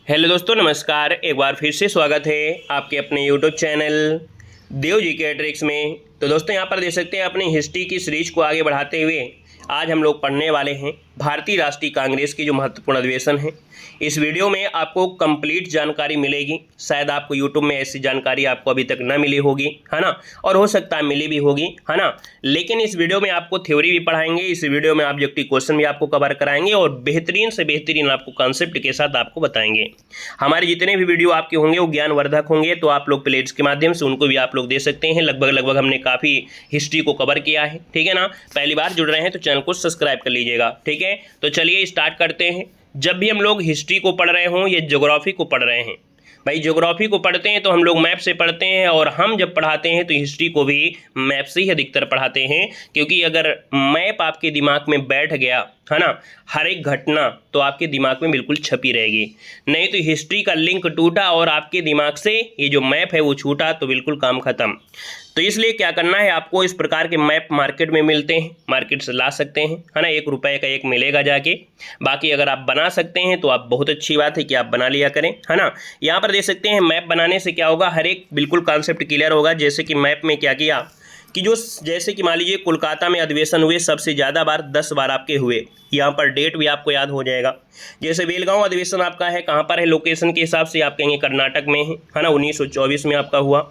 Hello दोस्तों, नमस्कार। एक बार फिर से स्वागत है आपके अपने यूट्यूब चैनल देव जी के ट्रिक्स में। तो दोस्तों, यहाँ पर देख सकते हैं अपनी हिस्ट्री की सीरीज को आगे बढ़ाते हुए आज हम लोग पढ़ने वाले हैं भारतीय राष्ट्रीय कांग्रेस की जो महत्वपूर्ण अधिवेशन है। इस वीडियो में आपको कंप्लीट जानकारी मिलेगी। शायद आपको यूट्यूब में ऐसी जानकारी आपको अभी तक न मिली होगी, है ना, और हो सकता है मिली भी होगी, है ना। लेकिन इस वीडियो में आपको थ्योरी भी पढ़ाएंगे, इस वीडियो में ऑब्जेक्टिव क्वेश्चन भी आपको कवर कराएंगे और बेहतरीन से बेहतरीन आपको कॉन्सेप्ट के साथ आपको बताएंगे। हमारे जितने भी वीडियो आपके होंगे वो ज्ञानवर्धक होंगे, तो आप लोग प्लेलिस्ट के माध्यम से उनको भी आप लोग दे सकते हैं। लगभग हमने काफ़ी हिस्ट्री को कवर किया है, ठीक है ना। पहली बार जुड़ रहे हैं तो चैनल को सब्सक्राइब कर लीजिएगा, ठीक है। तो चलिए स्टार्ट करते हैं। जब भी हम लोग हिस्ट्री को पढ़ रहे हों या ज्योग्राफी को पढ़ रहे हैं, भाई ज्योग्राफी को पढ़ते हैं तो हम लोग मैप से पढ़ते हैं, और हम जब पढ़ाते हैं तो हिस्ट्री को भी मैप से ही अधिकतर पढ़ाते हैं। क्योंकि अगर मैप आपके दिमाग में बैठ गया, है ना, हर एक घटना तो आपके दिमाग में बिल्कुल छपी रहेगी। नहीं तो हिस्ट्री का लिंक टूटा और आपके दिमाग से ये जो मैप है वो छूटा तो बिल्कुल काम खत्म। तो इसलिए क्या करना है, आपको इस प्रकार के मैप मार्केट में मिलते हैं, मार्केट से ला सकते हैं, है ना। 1 रुपये का एक मिलेगा जाके। बाकी अगर आप बना सकते हैं तो आप बहुत अच्छी बात है कि आप बना लिया करें, है ना। यहाँ पर देख सकते हैं मैप बनाने से क्या होगा, हर एक बिल्कुल कॉन्सेप्ट क्लियर होगा। जैसे कि मैप में क्या किया कि जैसे कि मान लीजिए कोलकाता में अधिवेशन हुए सबसे ज़्यादा बार 10 बार आपके हुए। यहाँ पर डेट भी आपको याद हो जाएगा। जैसे बेलगांव अधिवेशन आपका है, कहाँ पर है, लोकेशन के हिसाब से आप कहेंगे कर्नाटक में है ना, 1924 में आपका हुआ।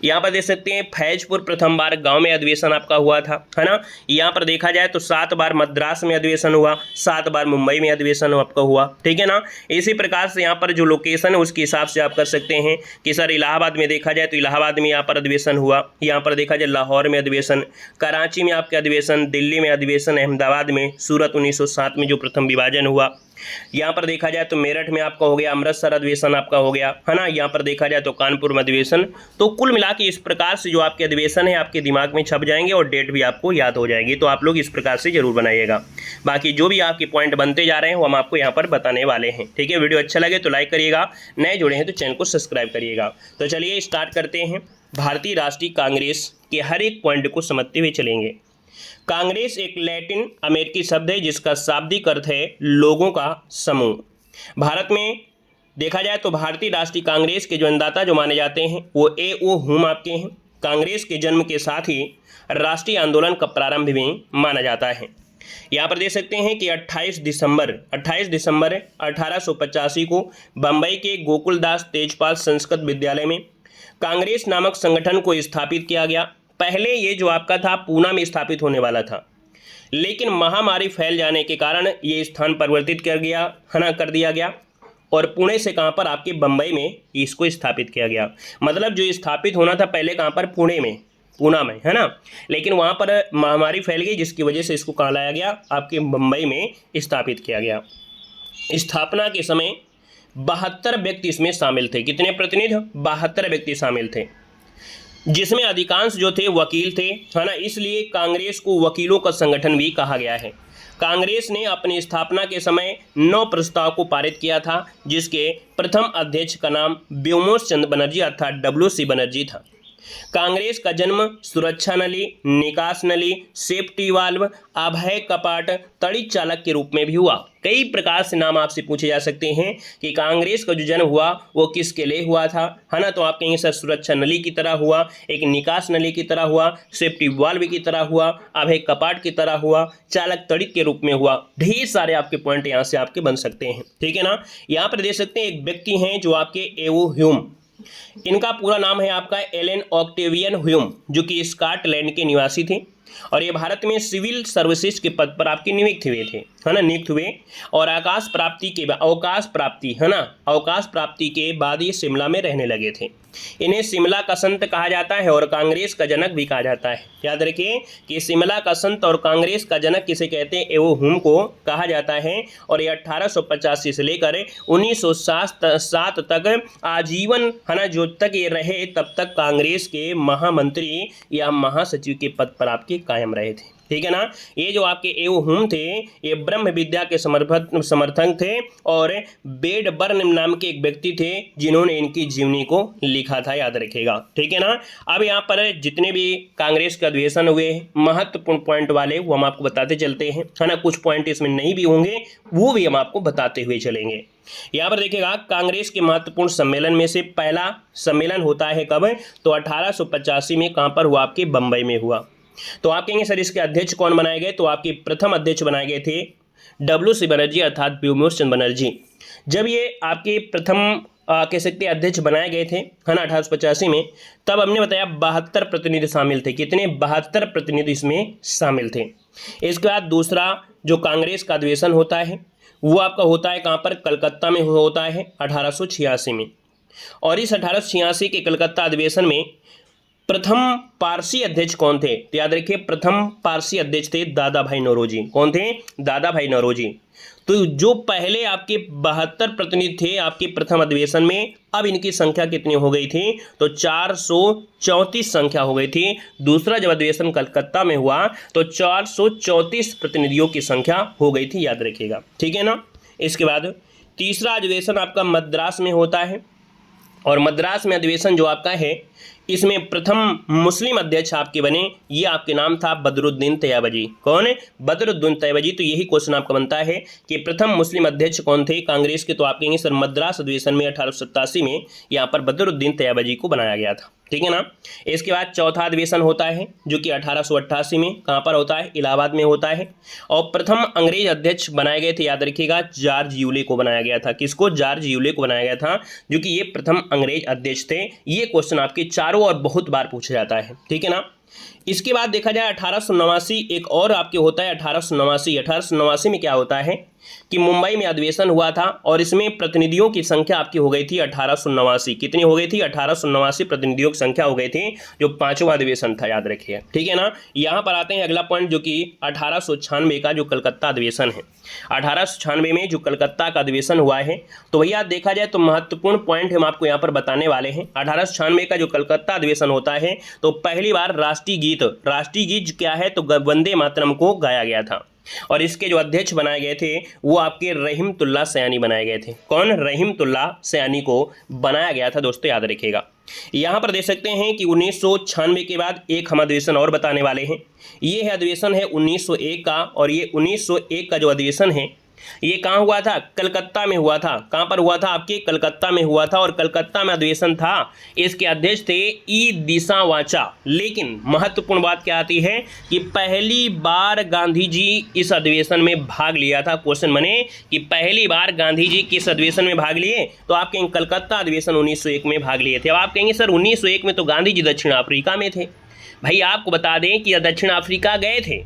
यहाँ पर देख सकते हैं फैजपुर प्रथम बार गांव में अधिवेशन आपका हुआ था, है ना। यहाँ पर देखा जाए तो 7 बार मद्रास में अधिवेशन हुआ, 7 बार मुंबई में अधिवेशन आपका हुआ, ठीक है ना। इसी प्रकार से यहाँ पर जो लोकेशन है उसके हिसाब से आप कर सकते हैं कि सर इलाहाबाद में देखा जाए तो इलाहाबाद में यहाँ पर अधिवेशन हुआ। यहाँ पर देखा जाए लाहौर में अधिवेशन, कराची में आपके अधिवेशन, दिल्ली में अधिवेशन, अहमदाबाद में, सूरत 1907 में जो प्रथम विभाजन हुआ। यहाँ पर देखा जाए तो मेरठ में आपका हो गया, अमृतसर अधिवेशन आपका हो गया, है ना। यहाँ पर देखा जाए तो कानपुर में अधिवेशन। तो कुल मिला के इस प्रकार से जो आपके अधिवेशन है आपके दिमाग में छप जाएंगे और डेट भी आपको याद हो जाएगी। तो आप लोग इस प्रकार से जरूर बनाइएगा। बाकी जो भी आपके पॉइंट बनते जा रहे हैं वो हम आपको यहाँ पर बताने वाले हैं, ठीक है। वीडियो अच्छा लगे तो लाइक करिएगा, नए जुड़े हैं तो चैनल को सब्सक्राइब करिएगा। तो चलिए स्टार्ट करते हैं। भारतीय राष्ट्रीय कांग्रेस के हर एक पॉइंट को समझते हुए चलेंगे। कांग्रेस एक लैटिन अमेरिकी शब्द है जिसका शाब्दिक अर्थ है लोगों का समूह। भारत में देखा जाए तो भारतीय राष्ट्रीय कांग्रेस के जो अन्नदाता जो माने जाते हैं वो ए.ओ. हुम आपके हैं। कांग्रेस के जन्म के साथ ही राष्ट्रीय आंदोलन का प्रारंभ भी माना जाता है। यहाँ पर देख सकते हैं कि 28 दिसंबर 1885 को बम्बई के गोकुलदास तेजपाल संस्कृत विद्यालय में कांग्रेस नामक संगठन को स्थापित किया गया। पहले ये जो आपका था पूना में स्थापित होने वाला था, लेकिन महामारी फैल जाने के कारण ये स्थान परिवर्तित कर दिया गया और पुणे से कहाँ पर आपके बम्बई में इसको स्थापित किया गया। मतलब जो स्थापित होना था पहले कहाँ पर, पूना में, है ना। लेकिन वहाँ पर महामारी फैल गई जिसकी वजह से इसको कहाँ लाया गया, आपके बम्बई में स्थापित किया गया। स्थापना के समय 72 व्यक्ति इसमें शामिल थे। कितने प्रतिनिधि? 72 व्यक्ति शामिल थे, जिसमें अधिकांश जो थे वकील थे, है ना। इसलिए कांग्रेस को वकीलों का संगठन भी कहा गया है। कांग्रेस ने अपनी स्थापना के समय 9 प्रस्ताव को पारित किया था, जिसके प्रथम अध्यक्ष का नाम व्योमोस चंद्र बनर्जी अर्थात WC बनर्जी था। कांग्रेस का जन्म सुरक्षा नली, निकास नली, सेफ्टी वाल्व, अभय कपाट, तड़ित चालक के रूप में भी हुआ। कई प्रकार से नाम आपसे पूछे जा सकते हैं कि कांग्रेस का जो जन्म हुआ वो किसके लिए हुआ था, है ना। तो आप कहेंगे सर सुरक्षा नली की तरह हुआ, एक निकास नली की तरह हुआ, सेफ्टी वाल्व की तरह हुआ, अभय कपाट की तरह हुआ, चालक तड़ित के रूप में हुआ। ढेर सारे आपके पॉइंट यहाँ से आपके बन सकते हैं, ठीक है ना। यहाँ पर देख सकते हैं एक व्यक्ति हैं जो आपके ए.ओ. ह्यूम, इनका पूरा नाम है आपका एलन ऑक्टेवियन ह्यूम, जो कि स्कॉटलैंड के निवासी थे और ये भारत में सिविल सर्विसेज के पद पर आपके नियुक्त हुए थे, है ना, नियुक्त हुए। और अवकाश प्राप्ति के बाद ये शिमला में रहने लगे थे। इन्हें शिमला का संत कहा जाता है और कांग्रेस का जनक भी कहा जाता है। याद रखिए कि शिमला का संत और कांग्रेस का जनक किसे कहते हैं, ए.ओ. हुम को कहा जाता है। और ये 1885 से लेकर 1907 तक आजीवन, है ना, जो तक ये रहे तब तक कांग्रेस के महामंत्री या महासचिव के पद पर आपके कायम रहे थे, ठीक है ना। ये जो आपके एओ हुम थे ये ब्रह्म विद्या के समर्थक थे और बेडबर्न नाम के एक व्यक्ति थे जिन्होंने इनकी जीवनी को लिखा था, याद रखिएगा, ठीक है ना। अब यहाँ पर जितने भी कांग्रेस के अधिवेशन हुए महत्वपूर्ण पॉइंट वाले वो हम आपको बताते चलते हैं, है ना। कुछ पॉइंट इसमें नहीं भी होंगे वो भी हम आपको बताते हुए चलेंगे। यहाँ पर देखिएगा कांग्रेस के महत्वपूर्ण सम्मेलन में से पहला सम्मेलन होता है कब, तो 1885 में कहाँ पर हुआ, आपके बंबई में हुआ। तो आप कहेंगे सर इसके अध्यक्ष कौन बनाए गए, तो आपके प्रथम अध्यक्ष बनाए गए थे WC बनर्जी अर्थात व्योमकेश चंद्र बनर्जी। जब ये आपके प्रथम कह सकते हैं अध्यक्ष बनाए गए थे, है ना, 1885 में, तब हमने बताया 72 प्रतिनिधि शामिल थे। कितने, 72 प्रतिनिधि इसमें शामिल थे। इसके बाद दूसरा जो कांग्रेस का अधिवेशन होता है वो आपका होता है कहाँ पर, कलकत्ता में होता है 1886 में। और इस 1886 के कलकत्ता अधिवेशन में प्रथम पारसी अध्यक्ष कौन थे, तो याद रखिए प्रथम पारसी अध्यक्ष थे दादा भाई नौरोजी। कौन थे, दादा भाई नौरोजी। तो जो पहले आपके 72 प्रतिनिधि थे आपके प्रथम अधिवेशन में, अब इनकी संख्या कितनी हो गई थी, तो 434 संख्या हो गई थी। दूसरा जब अधिवेशन कलकत्ता में हुआ तो 434 प्रतिनिधियों की संख्या हो गई थी, याद रखिएगा, ठीक है ना। इसके बाद तीसरा अधिवेशन आपका मद्रास में होता है और मद्रास में अधिवेशन जो आपका है इसमें प्रथम मुस्लिम अध्यक्ष आपके बने, ये आपके नाम था बदरुद्दीन तैयबजी। कौन है, बदरुद्दीन तैयबजी। तो यही क्वेश्चन आपका बनता है कि प्रथम मुस्लिम अध्यक्ष कौन थे कांग्रेस के, तो आप कहेंगे सर मद्रास अधिवेशन में 1887 में यहाँ पर बदरुद्दीन तैयबजी को बनाया गया था, ठीक है ना। इसके बाद चौथा अधिवेशन होता है जो कि 1888 में कहाँ पर होता है, इलाहाबाद में होता है। और प्रथम अंग्रेज अध्यक्ष बनाए गए थे, याद रखिएगा, जॉर्ज यूले को बनाया गया था। किसको, जॉर्ज यूले को बनाया गया था, जो कि ये प्रथम अंग्रेज अध्यक्ष थे। ये क्वेश्चन आपके चारों और बहुत बार पूछा जाता है, ठीक है ना। इसके बाद देखा जाए 1889 एक और आपके होता है 1889 में क्या होता है कि मुंबई में अधिवेशन हुआ था और इसमें प्रतिनिधियों की संख्या आपकी हो गई थी 1889। कितनी हो गई थी, 1889 प्रतिनिधियों की संख्या हो गई थी, जो पांचवा अधिवेशन था, याद रखिए, ठीक है ना। यहाँ पर आते हैं अगला पॉइंट जो कि 1896 का जो कलकत्ता अधिवेशन है। 1896 में जो कलकत्ता का अधिवेशन हुआ है, तो भैया देखा जाए तो महत्वपूर्ण पॉइंट हम आपको यहाँ पर बताने वाले हैं। 1896 का जो कलकत्ता अधिवेशन होता है तो पहली बार राष्ट्रीय गीत क्या है, तो वंदे मातरम को गाया गया था। और इसके जो अध्यक्ष बनाए गए थे वो आपके रहीमतुल्लाह सयानी बनाए गए थे। कौन, रहीमतुल्लाह सयानी को बनाया गया था, दोस्तों याद रखिएगा। यहाँ पर देख सकते हैं कि 1996 के बाद एक हम अधिवेशन और बताने वाले हैं। ये है अधिवेशन है 1901 का, और ये 1901 का जो अधिवेशन है ये कहाँ हुआ था, कलकत्ता में हुआ था। कहाँ पर हुआ था, आपके कलकत्ता में हुआ था। और कलकत्ता में अधिवेशन था, इसके अध्यक्ष थे ई दिशा वाचा। लेकिन महत्वपूर्ण बात क्या आती है कि पहली बार गांधी जी इस अधिवेशन में भाग लिया था। क्वेश्चन बने कि पहली बार गांधी जी किस अधिवेशन में भाग लिए, तो आप कहेंगे कलकत्ता अधिवेशन 1901 में भाग लिए थे। अब आप कहेंगे सर 1901 में तो गांधी जी दक्षिण अफ्रीका में थे। भाई आपको बता दें कि दक्षिण अफ्रीका गए थे,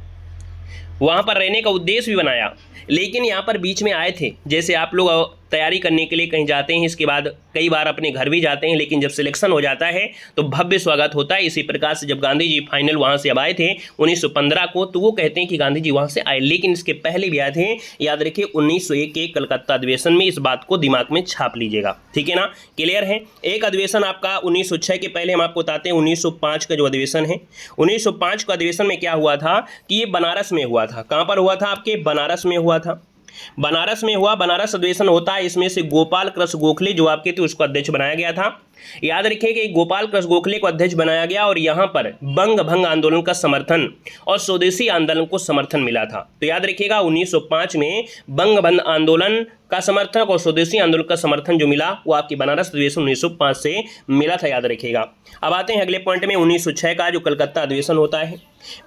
वहाँ पर रहने का उद्देश्य भी बनाया, लेकिन यहाँ पर बीच में आए थे। जैसे आप लोग तैयारी करने के लिए कहीं जाते हैं, इसके बाद कई बार अपने घर भी जाते हैं, लेकिन जब सिलेक्शन हो जाता है तो भव्य स्वागत होता है। इसी प्रकार से जब गांधी जी फाइनल वहाँ से अब आए थे 1915 को, तो वो कहते हैं कि गांधी जी वहाँ से आए, लेकिन इसके पहले भी आए थे। याद रखिए 1901 के कलकत्ता अधिवेशन में, इस बात को दिमाग में छाप लीजिएगा, ठीक है ना, क्लियर है। एक अधिवेशन आपका 1906 के पहले हम आपको बताते हैं 1905 का जो अधिवेशन है। 1905 का अधिवेशन में क्या हुआ था कि ये बनारस में हुआ था। कहाँ पर हुआ था, आपके बनारस में हुआ था। बनारस में हुआ, बनारस अधिवेशन होता है, इसमें से गोपाल कृष्ण गोखले जो आपके थे उसको अध्यक्ष बनाया गया था। याद रखिए कि गोपाल कृष्ण गोखले को अध्यक्ष बनाया गया और यहाँ पर बंग भंग आंदोलन का समर्थन और स्वदेशी आंदोलन को समर्थन मिला था। तो याद रखिएगा 1905 में बंग भंग आंदोलन का समर्थन और स्वदेशी आंदोलन का समर्थन जो मिला वो आपकी बनारस अधिवेशन 1905 से मिला था, याद रखिएगा। अब आते हैं अगले पॉइंट में 1906 का जो कलकत्ता अधिवेशन होता है।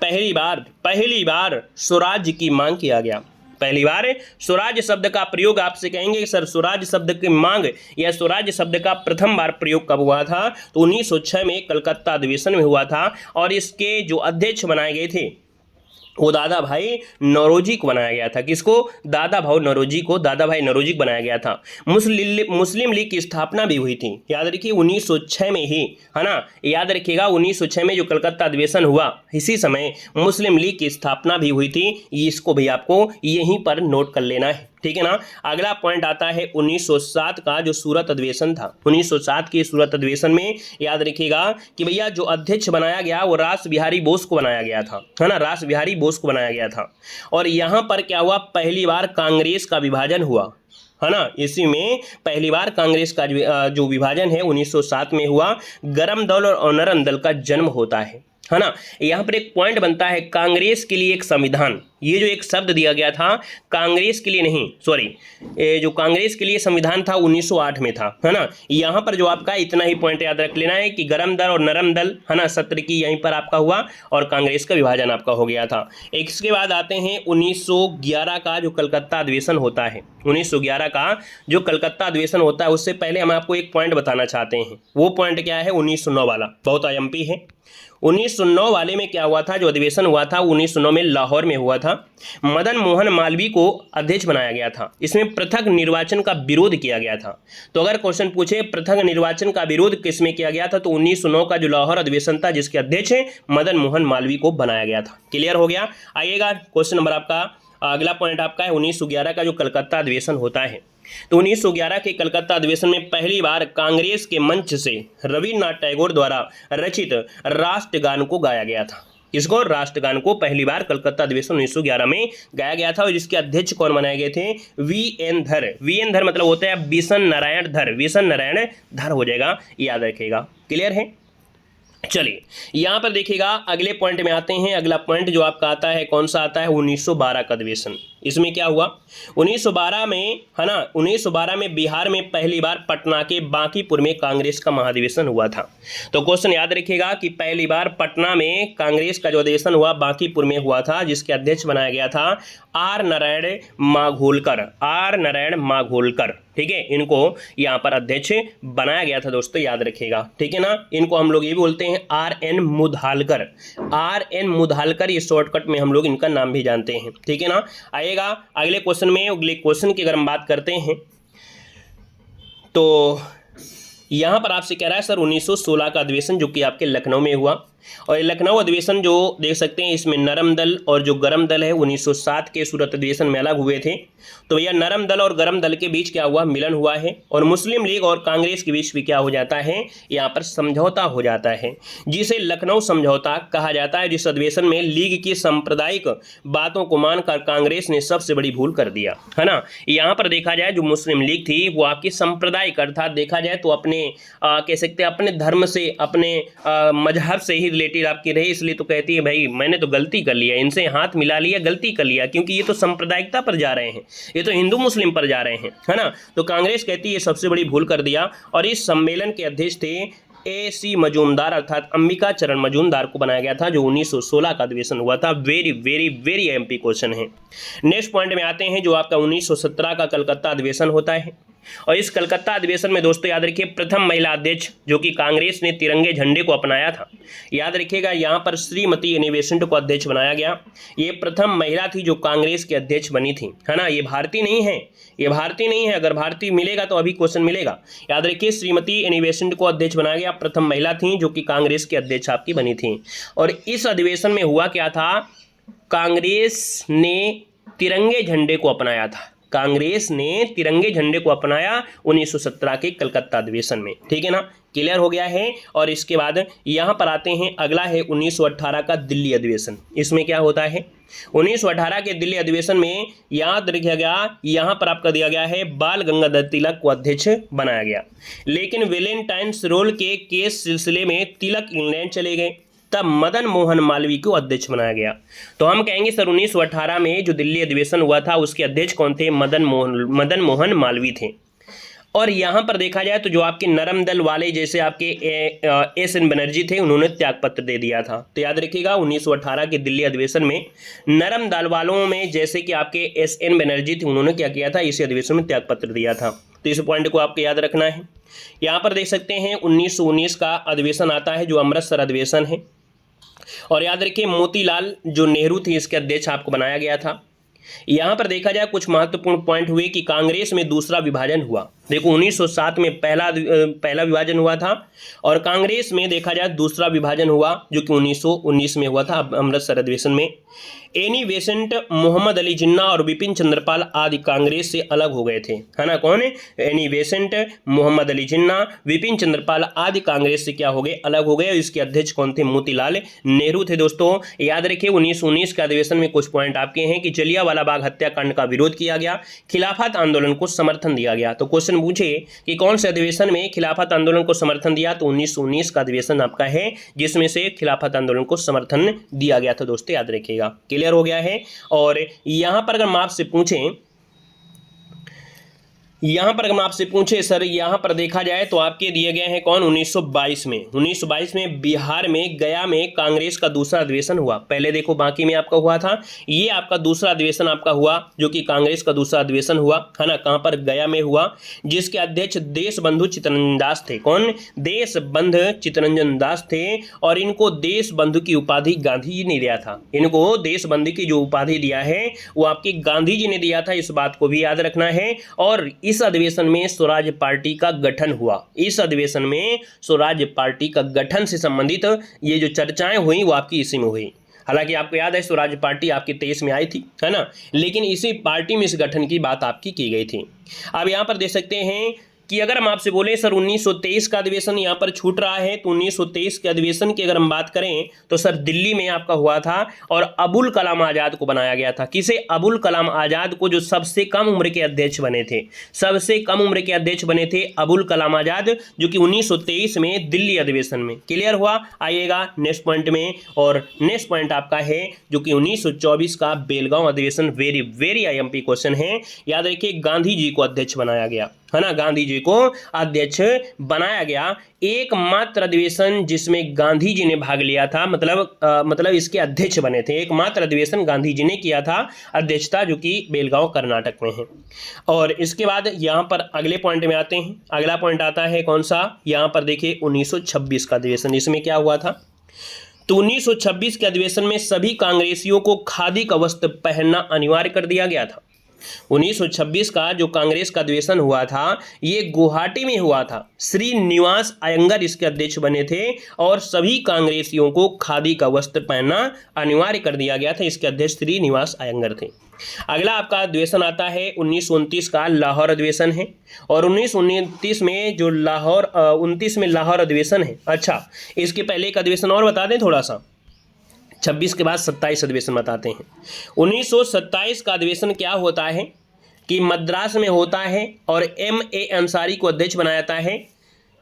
पहली बार स्वराज्य की मांग किया गया। पहली बार स्वराज्य शब्द का प्रयोग, आपसे कहेंगे सर स्वराज्य शब्द की मांग या स्वराज्य शब्द का प्रथम बार प्रयोग कब हुआ था, तो 1906 में कलकत्ता अधिवेशन में हुआ था। और इसके जो अध्यक्ष बनाए गए थे वो दादा भाई नौरोजी को बनाया गया था। किसको, दादा भाई नौरोजी को बनाया गया था। मुस्लिम लीग की स्थापना भी हुई थी, याद रखिए 1906 में ही, है ना, याद रखिएगा 1906 में जो कलकत्ता अधिवेशन हुआ इसी समय मुस्लिम लीग की स्थापना भी हुई थी। इसको भी आपको यहीं पर नोट कर लेना है। ठीक है ना। अगला पॉइंट आता है 1907 का जो सूरत अधिवेशन था। 1907 के सूरत अधिवेशन में याद रखिएगा कि भैया जो अध्यक्ष बनाया गया वो रास बिहारी बोस को बनाया गया था, है ना, रास बिहारी बोस को बनाया गया था। और यहाँ पर क्या हुआ, पहली बार कांग्रेस का विभाजन हुआ, है ना। इसी में पहली बार कांग्रेस का जो विभाजन है 1907 में हुआ। गरम दल और नरम दल का जन्म होता है ना। यहाँ पर एक पॉइंट बनता है, कांग्रेस के लिए एक संविधान, ये जो एक शब्द दिया गया था कांग्रेस के लिए नहीं, सॉरी, जो कांग्रेस के लिए संविधान था 1908 में था, है ना। यहाँ पर जो आपका इतना ही पॉइंट याद रख लेना है कि गरम दल और नरम दल, है ना, सत्र की यहीं पर आपका हुआ और कांग्रेस का विभाजन आपका हो गया था। इसके बाद आते हैं 1911 का जो कलकत्ता अधिवेशन होता है। 1911 का जो कलकत्ता अधिवेशन होता है, उससे पहले हम आपको एक पॉइंट बताना चाहते हैं। वो पॉइंट क्या है, 1909 वाला, बहुत आईएमपी है। 1909 वाले में क्या हुआ था, जो अधिवेशन हुआ था 1909 में लाहौर में हुआ था। मदन मोहन मालवीय को अध्यक्ष बनाया गया था। इसमें पृथक निर्वाचन का विरोध किया गया था। तो अगर क्वेश्चन पूछे पृथक निर्वाचन का विरोध किसमें किया गया था, तो 1909 का जो लाहौर अधिवेशन था जिसके अध्यक्ष मदन मोहन मालवीय को बनाया गया था। क्लियर हो गया। आइएगा क्वेश्चन नंबर आपका, अगला पॉइंट आपका है 1911 का जो कलकत्ता अधिवेशन होता है। तो 1911 के कलकत्ता अधिवेशन में पहली बार कांग्रेस के मंच से रविन्द्रनाथ टैगोर द्वारा रचित राष्ट्रगान को गाया गया था। इसको राष्ट्रगान को पहली बार कलकत्ता अधिवेशन 1911 में गाया गया था और जिसके अध्यक्ष कौन बनाए गए थे, वी.एन. धर। वी.एन. धर मतलब होता है बिशन नारायण धर, बिशन नारायण धर हो जाएगा, याद रखिएगा। क्लियर है। चलिए यहाँ पर देखिएगा अगले पॉइंट में आते हैं। अगला पॉइंट जो आपका आता है कौन सा आता है, 1912 का अधिवेशन। इसमें क्या हुआ, 1912 में, है ना, 1912 में बिहार में पहली बार पटना के बांकीपुर में कांग्रेस का महाधिवेशन हुआ था। तो क्वेश्चन याद रखिएगा कि पहली बार पटना में कांग्रेस का जो अधिवेशन हुआ बांकीपुर में हुआ था, जिसके अध्यक्ष बनाया गया था आर नारायण माघोलकर, आर नारायण माघोलकर, ठीक है। इनको यहाँ पर अध्यक्ष बनाया गया था दोस्तों, याद रखिएगा, ठीक है ना। इनको हम लोग ये बोलते हैं आर.एन. मुधालकर, आर.एन. मुधालकर, ये शॉर्टकट में हम लोग इनका नाम भी जानते हैं, ठीक है ना। आइएगा अगले क्वेश्चन में। अगले क्वेश्चन की अगर हम बात करते हैं तो यहाँ पर आपसे कह रहा है सर 1916 का अधिवेशन जो कि आपके लखनऊ में हुआ। और ये लखनऊ अधिवेशन जो देख सकते हैं इसमें नरम दल और जो गरम दल है 1907 के सूरत अधिवेशन में अलग हुए थे। तो भैया नरम दल और गरम दल के बीच क्या हुआ, मिलन हुआ है। और मुस्लिम लीग और कांग्रेस के बीच भी क्या हो जाता है, यहाँ पर समझौता हो जाता है, जिसे लखनऊ समझौता कहा जाता है। जिस अधिवेशन में लीग की सांप्रदायिक बातों को मानकर कांग्रेस ने सबसे बड़ी भूल कर दिया, है ना। यहाँ पर देखा जाए जो मुस्लिम लीग थी वो आपकी सांप्रदायिक, अर्थात देखा जाए तो अपने कह सकते हैं अपने धर्म से, अपने मजहब से ही रिलेटेड आपकी रही, इसलिए तो कहती है भाई मैंने तो गलती कर लिया, इनसे हाथ मिला लिया, गलती कर लिया, क्योंकि ये तो सांप्रदायिकता पर जा रहे हैं, ये तो हिंदू मुस्लिम पर जा रहे हैं, है ना। तो कांग्रेस कहती है सबसे बड़ी भूल कर दिया। और इस सम्मेलन के अध्यक्ष थे A.C. मजूमदार, अर्थात अंबिका चरण मजूमदार को बनाया गया था, जो 1916 का अधिवेशन हुआ था। Very very very MP question है। नेक्स्ट पॉइंट में आते हैं जो आपका 1917 का कलकत्ता अधिवेशन होता है। और इस कलकत्ता अधिवेशन में दोस्तों याद रखिए प्रथम महिला अध्यक्ष जो कि कांग्रेस ने तिरंगे झंडे को अपनाया था, याद रखिएगा यहाँ पर श्रीमती एनी बेसेंट को अध्यक्ष बनाया गया। ये प्रथम महिला थी जो कांग्रेस की अध्यक्ष बनी थी, है ना। ये भारतीय नहीं है, ये भारतीय नहीं है, अगर भारतीय मिलेगा तो अभी क्वेश्चन मिलेगा। याद रखिए श्रीमती एनी बेसेंट को अध्यक्ष बनाया गया, प्रथम महिला थी जो कि कांग्रेस की अध्यक्ष आपकी बनी थी। और इस अधिवेशन में हुआ क्या था, कांग्रेस ने तिरंगे झंडे को अपनाया था, कांग्रेस ने तिरंगे झंडे को अपनाया 1917 के कलकत्ता अधिवेशन में, ठीक है ना। क्लियर हो गया है। और इसके बाद यहाँ पर आते हैं, अगला है 1918 का दिल्ली अधिवेशन। इसमें क्या होता है, 1918 के दिल्ली अधिवेशन में याद रखिएगा यहाँ पर आपका दिया गया है बाल गंगाधर तिलक को अध्यक्ष बनाया गया। लेकिन वैलेंटाइन्स रोल के केस सिलसिले में तिलक इंग्लैंड चले गए, तब मदन मोहन मालवीय को अध्यक्ष बनाया गया। तो हम कहेंगे सर 1918 में जो दिल्ली अधिवेशन हुआ था उसके अध्यक्ष कौन थे, मदन मोहन मालवीय थे। और यहाँ पर देखा जाए तो जो आपके नरम दल वाले जैसे आपके S.N. बनर्जी थे उन्होंने त्यागपत्र दे दिया था। तो याद रखिएगा 1918 के दिल्ली अधिवेशन में नरम दल वालों में जैसे कि आपके S.N. बनर्जी थे उन्होंने क्या किया था, इसी अधिवेशन में त्यागपत्र दिया था। तो इस पॉइंट को आपको याद रखना है। यहाँ पर देख सकते हैं 1919 का अधिवेशन आता है जो अमृतसर अधिवेशन है। और याद रखिए मोतीलाल जो नेहरू थी इसके अध्यक्ष आपको बनाया गया था। यहाँ पर देखा जाए कुछ महत्वपूर्ण पॉइंट हुए कि कांग्रेस में दूसरा विभाजन हुआ, देखो 1907 में पहला विभाजन हुआ था और कांग्रेस में देखा जाए दूसरा विभाजन हुआ जो कि 1919 में हुआ था अमृतसर अधिवेशन में। एनी बेसेंट, मोहम्मद अली जिन्ना और विपिन चंद्रपाल आदि कांग्रेस से अलग हो गए थे, है ना। कौन है? एनी बेसेंट, मोहम्मद अली जिन्ना, विपिन चंद्रपाल आदि कांग्रेस से क्या हो गए? अलग हो गए। और इसके अध्यक्ष कौन थे? मोतीलाल नेहरू थे। दोस्तों याद रखिए 1919 के अधिवेशन में कुछ पॉइंट आपके हैं कि जलियांवाला बाग हत्याकांड का विरोध किया गया, खिलाफत आंदोलन को समर्थन दिया गया। तो क्वेश्चन पूछे कि कौन से अधिवेशन में खिलाफत आंदोलन को समर्थन दिया, तो 1919 का अधिवेशन आपका है जिसमें से खिलाफत आंदोलन को समर्थन दिया गया था। दोस्तों याद रखिएगा, क्लियर हो गया है। और यहां पर अगर मैं आपसे पूछें सर, यहां पर देखा जाए तो आपके दिए गए हैं कौन? 1922 में बिहार में गया में कांग्रेस का दूसरा अधिवेशन हुआ। पहले देखो बाकी में आपका हुआ था, ये आपका दूसरा अधिवेशन आपका हुआ जो कि कांग्रेस का दूसरा अधिवेशन हुआ, है ना। कहां पर? गया में हुआ, जिसके अध्यक्ष देशबंधु चित्तरंजन दास थे। कौन? देशबंधु चित्तरंजन दास थे। और इनको देशबंधु की उपाधि गांधी जी ने दिया था। इनको देशबंधु की जो उपाधि दिया है वो आपकी गांधी जी ने दिया था, इस बात को भी याद रखना है। और इस अधिवेशन में स्वराज पार्टी का गठन हुआ। इस अधिवेशन में स्वराज पार्टी का गठन से संबंधित ये जो चर्चाएं हुई वो आपकी इसी में हुई। हालांकि आपको याद है स्वराज पार्टी आपकी 23 में आई थी, है ना, लेकिन इसी पार्टी में इस गठन की बात आपकी की गई थी। अब यहां पर देख सकते हैं कि अगर हम आपसे बोले सर 1923 का अधिवेशन यहाँ पर छूट रहा है, तो 1923 के अधिवेशन की अगर हम बात करें तो सर दिल्ली में आपका हुआ था और अबुल कलाम आज़ाद को बनाया गया था। किसे? अबुल कलाम आज़ाद को, जो सबसे कम उम्र के अध्यक्ष बने थे। सबसे कम उम्र के अध्यक्ष बने थे अबुल कलाम आज़ाद, जो कि 1923 में दिल्ली अधिवेशन में। क्लियर हुआ? आइएगा नेक्स्ट पॉइंट में। और नेक्स्ट पॉइंट आपका है जो कि 1924 का बेलगांव अधिवेशन। वेरी वेरी IMP क्वेश्चन है, याद रखिए। गांधी जी को अध्यक्ष बनाया गया, है ना, गांधी जी को अध्यक्ष बनाया गया। एकमात्र अधिवेशन जिसमें गांधी जी ने भाग लिया था, मतलब इसके अध्यक्ष बने थे। एकमात्र अधिवेशन गांधी जी ने किया था अध्यक्षता, जो कि बेलगांव कर्नाटक में है। और इसके बाद यहाँ पर अगले पॉइंट में आते हैं। अगला पॉइंट आता है कौन सा? यहाँ पर देखिए 1926 का अधिवेशन। इसमें क्या हुआ था? तो 1926 के अधिवेशन में सभी कांग्रेसियों को खादी का वस्त्र पहनना अनिवार्य कर दिया गया था। 1926 का जो कांग्रेस का अधिवेशन हुआ था ये गुवाहाटी में हुआ था। श्रीनिवास अयंगर इसके अध्यक्ष बने थे और सभी कांग्रेसियों को खादी का वस्त्र पहनना अनिवार्य कर दिया गया था। इसके अध्यक्ष श्रीनिवास अयंगर थे। अगला आपका अधिवेशन आता है 1929 का लाहौर अधिवेशन है। और 1929 में जो लाहौर 29 में लाहौर अधिवेशन है। अच्छा, इसके पहले एक अधिवेशन और बता दें थोड़ा सा, 26 के बाद 27 अधिवेशन बताते हैं। 1927 का अधिवेशन क्या होता है कि मद्रास में होता है और MA अंसारी को अध्यक्ष बनाया जाता है।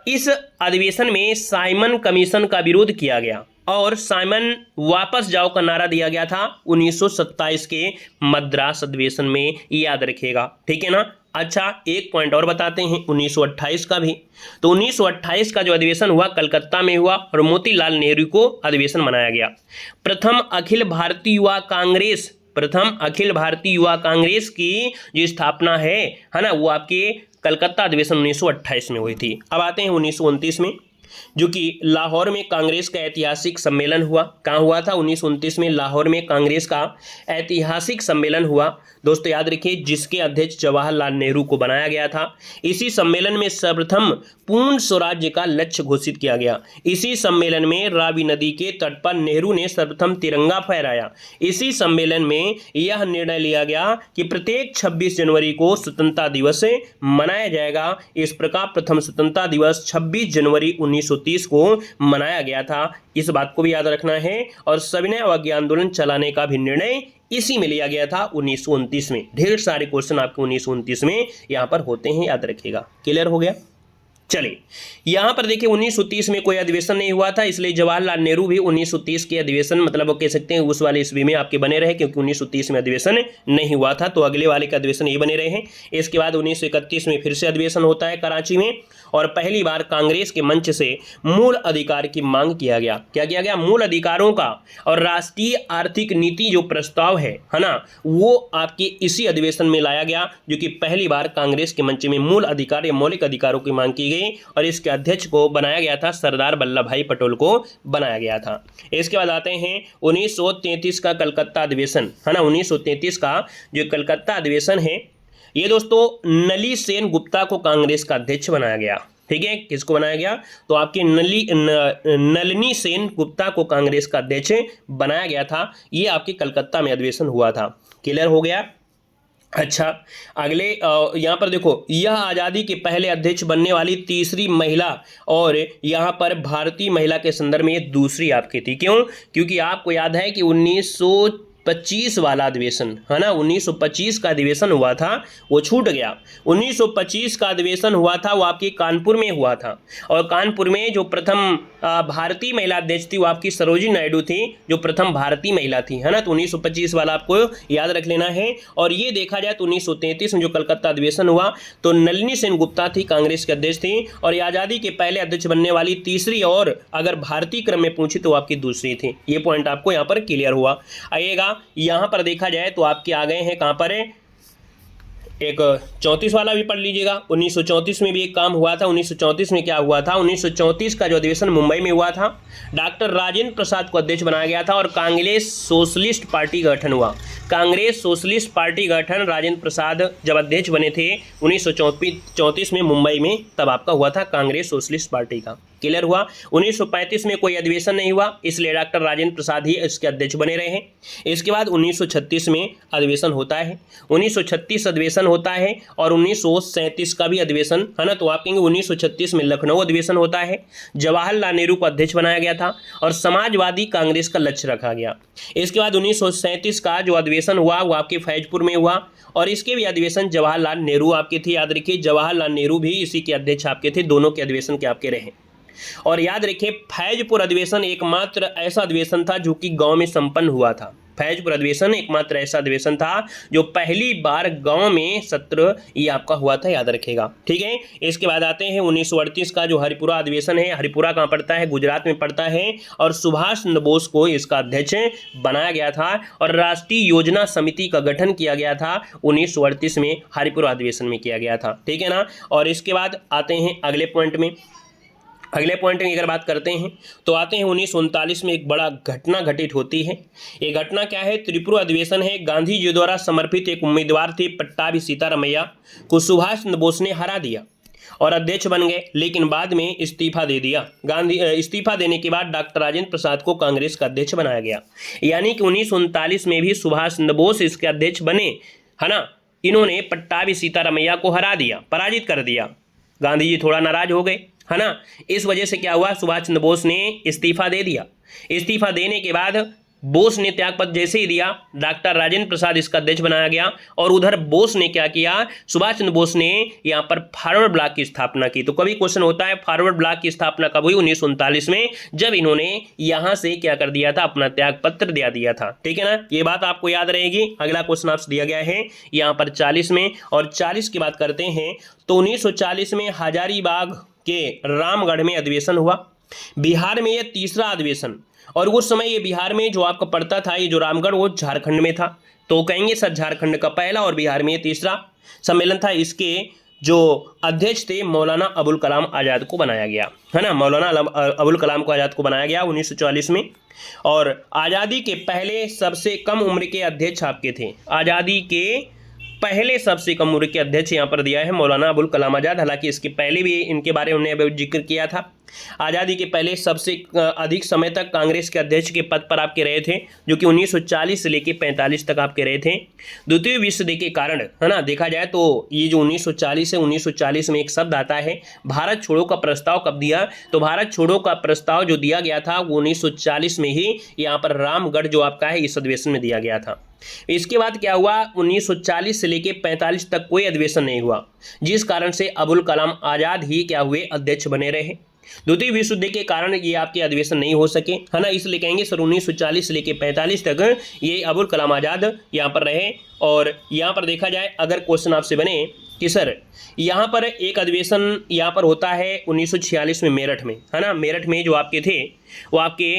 इस अधिवेशन में साइमन कमीशन का विरोध किया गया और साइमन वापस जाओ का नारा दिया गया था 1927 के मद्रास अधिवेशन में, याद रखिएगा, ठीक है ना। अच्छा, एक पॉइंट और बताते हैं 1928 का भी। तो 1928 का जो अधिवेशन हुआ कलकत्ता में हुआ और मोतीलाल नेहरू को अधिवेशन बनाया गया। प्रथम अखिल भारतीय युवा कांग्रेस की जो स्थापना है ना, वो आपके कलकत्ता अधिवेशन 1928 में हुई थी। अब आते हैं 1929 में, जो कि लाहौर में कांग्रेस का ऐतिहासिक सम्मेलन हुआ। कहाँ हुआ था? 1929 में लाहौर में कांग्रेस का ऐतिहासिक सम्मेलन हुआ। दोस्तों याद रखिए, जिसके अध्यक्ष जवाहरलाल नेहरू को बनाया गया था। इसी सम्मेलन में सर्वप्रथम पूर्ण स्वराज्य का लक्ष्य घोषित किया गया। इसी सम्मेलन में रावी नदी के तट पर नेहरू ने सर्वप्रथम तिरंगा फहराया। इसी सम्मेलन में यह निर्णय लिया गया कि प्रत्येक 26 जनवरी को स्वतंत्रता दिवस मनाया जाएगा। इस प्रकार प्रथम स्वतंत्रता दिवस 26 जनवरी 1930 को मनाया गया था। इस बात को भी याद रखना है। और सविनय अवज्ञा आंदोलन चलाने का भी निर्णय इसी में लिया गया था 1929 में। ढेर सारे क्वेश्चन आपके 1929 में यहाँ पर होते हैं, याद रखिएगा। क्लियर हो गया? चलिए यहाँ पर देखिए 1930 में कोई अधिवेशन नहीं हुआ था, इसलिए जवाहरलाल नेहरू भी 1930 के अधिवेशन मतलब वो कह सकते हैं उस वाले ईस्वी में आपके बने रहे, क्योंकि 1930 में अधिवेशन नहीं हुआ था, तो अगले वाले का अधिवेशन ये बने रहे हैं। इसके बाद 1931 में फिर से अधिवेशन होता है कराची में और पहली बार कांग्रेस के मंच से मूल अधिकार की मांग किया गया। क्या किया गया? मूल अधिकारों का और राष्ट्रीय आर्थिक नीति जो प्रस्ताव है ना, वो आपके इसी अधिवेशन में लाया गया, जो कि पहली बार कांग्रेस के मंच में मूल अधिकार या मौलिक अधिकारों की मांग की गई और इसके अध्यक्ष को बनाया गया था सरदार वल्लभ भाई पटेल को बनाया गया था। इसके बाद आते हैं 1933 का कलकत्ता अधिवेशन, है ना। 1933 का जो कलकत्ता अधिवेशन है ये दोस्तों नली सेन गुप्ता को कांग्रेस का अध्यक्ष बनाया गया। ठीक है, किसको बनाया गया? तो आपकी नलिनी सेन गुप्ता को कांग्रेस का अध्यक्ष बनाया गया था। ये आपके कलकत्ता में अधिवेशन हुआ था। क्लियर हो गया? अच्छा, अगले यहाँ पर देखो, यह आज़ादी के पहले अध्यक्ष बनने वाली तीसरी महिला और यहाँ पर भारतीय महिला के संदर्भ में ये दूसरी आपकी थी। क्यों? क्योंकि आपको याद है कि 1925 वाला अधिवेशन है ना, 1925 का अधिवेशन हुआ था, वो छूट गया। 1925 का अधिवेशन हुआ था, वो आपकी कानपुर में हुआ था। और कानपुर में जो प्रथम भारतीय महिला अध्यक्ष थी वो आपकी सरोजिनी नायडू थी, जो प्रथम भारतीय महिला थी, है ना। तो 1925 वाला आपको याद रख लेना है। और ये देखा जाए तो 1933 में जो कलकत्ता अधिवेशन हुआ तो नलिनी सेन गुप्ता थी, कांग्रेस के अध्यक्ष थी, और ये आज़ादी के पहले अध्यक्ष बनने वाली तीसरी, और अगर भारतीय क्रम में पूछी तो आपकी दूसरी थी। ये पॉइंट आपको यहाँ पर क्लियर हुआ। आइएगा यहाँ पर देखा जाए तो आपके आ गए हैं कहाँ पर है, एक 34 वाला भी पढ़ लीजिएगा। 1934 में भी एक काम हुआ था। 1934 में क्या हुआ था? 1934 का जो अधिवेशन मुंबई में हुआ था, डॉक्टर राजेंद्र प्रसाद को अध्यक्ष बनाया गया था और कांग्रेस सोशलिस्ट पार्टी का गठन हुआ। कांग्रेस सोशलिस्ट पार्टी गठन राजेंद्र प्रसाद जब अध्यक्ष बने थे 1934 में मुंबई में, तब आपका हुआ था कांग्रेस सोशलिस्ट पार्टी का। क्लियर हुआ? 1935 में कोई अधिवेशन नहीं हुआ, इसलिए डॉक्टर राजेंद्र प्रसाद ही इसके अध्यक्ष बने रहे हैं। इसके बाद 1936 में अधिवेशन होता है, 1936 अधिवेशन होता है और 1937 का भी अधिवेशन, है ना। तो आप कहेंगे 1936 में लखनऊ अधिवेशन होता है, जवाहरलाल नेहरू को अध्यक्ष बनाया गया था और समाजवादी कांग्रेस का लक्ष्य रखा गया। इसके बाद 1937 का जो अधिवेशन हुआ वो आपके फैजपुर में हुआ और इसके भी अधिवेशन जवाहरलाल नेहरू आपके थे। याद रखिए, जवाहरलाल नेहरू भी इसी के अध्यक्ष आपके थे, दोनों के अधिवेशन के आपके रहे। और याद रखिए, फैजपुर अधिवेशन एकमात्र ऐसा अधिवेशन था जो कि गांव में संपन्न हुआ था। फैजपुर अधिवेशन एकमात्र ऐसा अधिवेशन था जो पहली बार गांव में सत्र ये आपका हुआ था, याद रखिएगा। ठीक है, इसके बाद आते हैं 1938 का जो हरिपुरा अधिवेशन है। हरिपुरा कहाँ पड़ता है? गुजरात में पड़ता है और सुभाष चंद्र बोस को इसका अध्यक्ष बनाया गया था और राष्ट्रीय योजना समिति का गठन किया गया था 1938 में, हरिपुरा अधिवेशन में किया गया था। ठीक है ना। और इसके बाद आते हैं अगले पॉइंट में। अगले पॉइंट की अगर बात करते हैं तो आते हैं 1939 में एक बड़ा घटना घटित होती है। ये घटना क्या है? त्रिपुरा अधिवेशन है। गांधी जी द्वारा समर्पित एक उम्मीदवार थे पट्टाभी सीतारामैया को सुभाष चंद्र बोस ने हरा दिया और अध्यक्ष बन गए, लेकिन बाद में इस्तीफा दे दिया। इस्तीफा देने के बाद डॉक्टर राजेंद्र प्रसाद को कांग्रेस का अध्यक्ष बनाया गया। यानी कि 1939 में भी सुभाष चंद्र बोस इसके अध्यक्ष बने, है ना। इन्होंने पट्टाभी सीतारामैया को हरा दिया, पराजित कर दिया। गांधी जी थोड़ा नाराज हो गए, है ना। इस वजह से क्या हुआ? सुभाष चंद्र बोस ने इस्तीफा दे दिया। इस्तीफा देने के बाद बोस ने त्यागपत्र जैसे ही दिया, डॉक्टर राजेंद्र प्रसाद इसका अध्यक्ष बनाया गया और उधर बोस ने क्या किया? सुभाष चंद्र बोस ने यहाँ पर फॉरवर्ड ब्लॉक की स्थापना की। तो कभी क्वेश्चन होता है फॉरवर्ड ब्लॉक की स्थापना कब हुई? 1939 में, जब इन्होंने यहाँ से क्या कर दिया था? अपना त्यागपत्र दे दिया था। ठीक है ना, ये बात आपको याद रहेगी। अगला क्वेश्चन आपसे दिया गया है यहाँ पर 40 में, और 40 की बात करते हैं तो 1940 में हजारीबाग के रामगढ़ में अधिवेशन हुआ। बिहार में ये तीसरा अधिवेशन, और उस समय ये बिहार में जो आपका पड़ता था, ये जो रामगढ़, वो झारखंड में था। तो कहेंगे सर झारखंड का पहला और बिहार में ये तीसरा सम्मेलन था। इसके जो अध्यक्ष थे मौलाना अबुल कलाम आज़ाद को बनाया गया, है ना। मौलाना अबुल कलाम को आज़ाद को बनाया गया 1940 में। और आज़ादी के पहले सबसे कम उम्र के अध्यक्ष आपके थे। आज़ादी के पहले सबसे कम उम्र के अध्यक्ष यहाँ पर दिया है मौलाना अबुल कलाम आज़ाद। हालांकि इसके पहले भी इनके बारे में हमने जिक्र किया था। आज़ादी के पहले सबसे अधिक समय तक कांग्रेस के अध्यक्ष के पद पर आपके रहे थे, जो कि 1940 से लेकर 45 तक आपके रहे थे। द्वितीय विश्व युद्ध के कारण, है ना, देखा जाए तो ये जो 1940 है, 1940 में एक शब्द आता है भारत छोड़ो का प्रस्ताव कब दिया? तो भारत छोड़ो का प्रस्ताव जो दिया गया था वो 1940 में ही यहाँ पर रामगढ़ जो आपका है इस अधिवेशन में दिया गया था। इसके बाद क्या हुआ? 1940 से लेकर 45 तक कोई अधिवेशन नहीं हुआ, जिस कारण से अबुल कलाम आज़ाद ही क्या हुए? अध्यक्ष बने रहे। द्वितीय विश्व युद्ध के कारण ये आपके अधिवेशन नहीं हो सके, है ना। इसलिए कहेंगे सर 1940 से लेकर 45 तक ये अबुल कलाम आज़ाद यहाँ पर रहे। और यहाँ पर देखा जाए अगर क्वेश्चन आपसे बने कि सर यहाँ पर एक अधिवेशन यहाँ पर होता है 1946 में मेरठ में, है ना। मेरठ में जो आपके थे वो आपके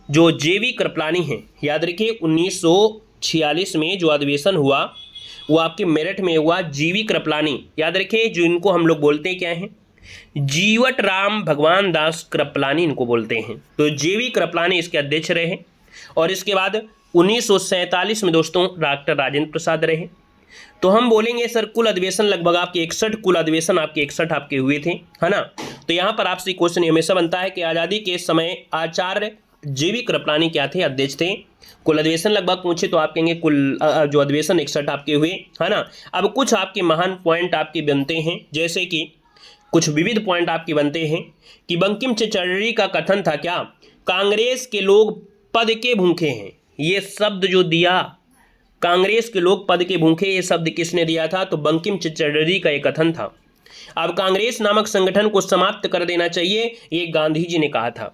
जो जेवी कृपलानी हैं, याद रखिए 1946 में जो अधिवेशन हुआ वो आपके मेरठ में हुआ। जीवी कृपलानी, याद रखिए, जो इनको हम लोग बोलते हैं क्या हैं? जीवट राम भगवान दास कृपलानी इनको बोलते हैं। तो जेवी कृपलानी इसके अध्यक्ष रहे। और इसके बाद 1947 में दोस्तों डॉक्टर राजेंद्र प्रसाद रहे। तो हम बोलेंगे सर कुल अधिवेशन लगभग आपके 61 कुल अधिवेशन आपके 61 आपके हुए थे, है ना। तो यहाँ पर आपसे क्वेश्चन हमेशा बनता है कि आज़ादी के समय आचार्य JV कृपलानी क्या थे, अध्यक्ष थे। कुल अधिवेशन लगभग पूछे तो आप कहेंगे कुल जो अधिवेशन 61 आपके हुए, है ना। अब कुछ आपके महान पॉइंट आपके बनते हैं, जैसे कि कुछ विविध पॉइंट आपके बनते हैं कि बंकिम चटर्जी का कथन था क्या, कांग्रेस के लोग पद के भूखे हैं। ये शब्द जो दिया, कांग्रेस के लोग पद के भूखे, ये शब्द किसने दिया था, तो बंकिम चटर्जी का एक कथन था। अब कांग्रेस नामक संगठन को समाप्त कर देना चाहिए, ये गांधी जी ने कहा था।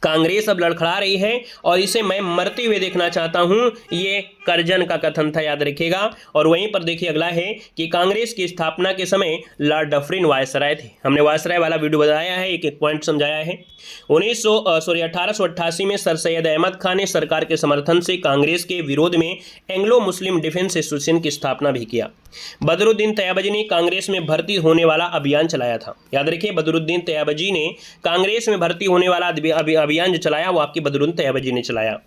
कांग्रेस अब लड़खड़ा रही है और इसे मैं मरते हुए देखना चाहता हूं, ये करजन का कथन था, याद रखिएगा। और वहीं पर देखिए अगला है कि कांग्रेस की स्थापना के समय लॉर्ड डफरिन वायसराय थे। हमने वायसराय वाला वीडियो बताया है, एक एक पॉइंट समझाया है। 1888 में सर सैयद अहमद खान ने सरकार के समर्थन से कांग्रेस के विरोध में एंग्लो मुस्लिम डिफेंस एसोसिएशन की स्थापना भी किया। बदरुद्दीन तैयबजी ने कांग्रेस में भर्ती होने वाला अभियान चलाया था। याद रखिए, बदरुद्दीन तैयबजी ने कांग्रेस में भर्ती होने वाला अभियान जो चलाया वो आपकी बदरुद्दीन तैयबजी ने चलाया।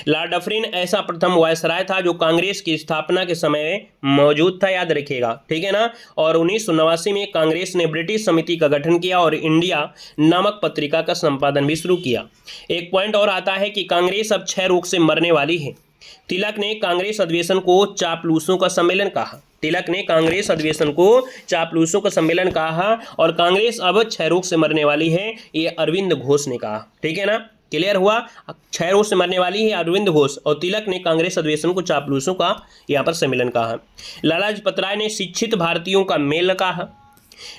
लॉर्ड डफरिन ऐसा प्रथम वायसराय था जो कांग्रेस की स्थापना के समय मौजूद था, याद रखिएगा, ठीक है ना। और 1989 में कांग्रेस ने ब्रिटिश समिति का गठन किया और इंडिया नामक पत्रिका का संपादन भी शुरू किया। एक पॉइंट और आता है कि कांग्रेस अब क्षय रोग से मरने वाली है। तिलक ने कांग्रेस अधिवेशन को चापलूसों का सम्मेलन कहा। तिलक ने कांग्रेस अधिवेशन को चापलूसों का सम्मेलन कहा और कांग्रेस अब क्षय रोग से मरने वाली है, ये अरविंद घोष ने कहा, ठीक है ना। क्लियर हुआ, क्षय रोग से मरने वाली है अरविंद घोष, और तिलक ने कांग्रेस अधिवेशन को चापलूसों का यहाँ पर सम्मेलन कहा। लाला लाजपत राय ने शिक्षित भारतीयों का मेल कहा।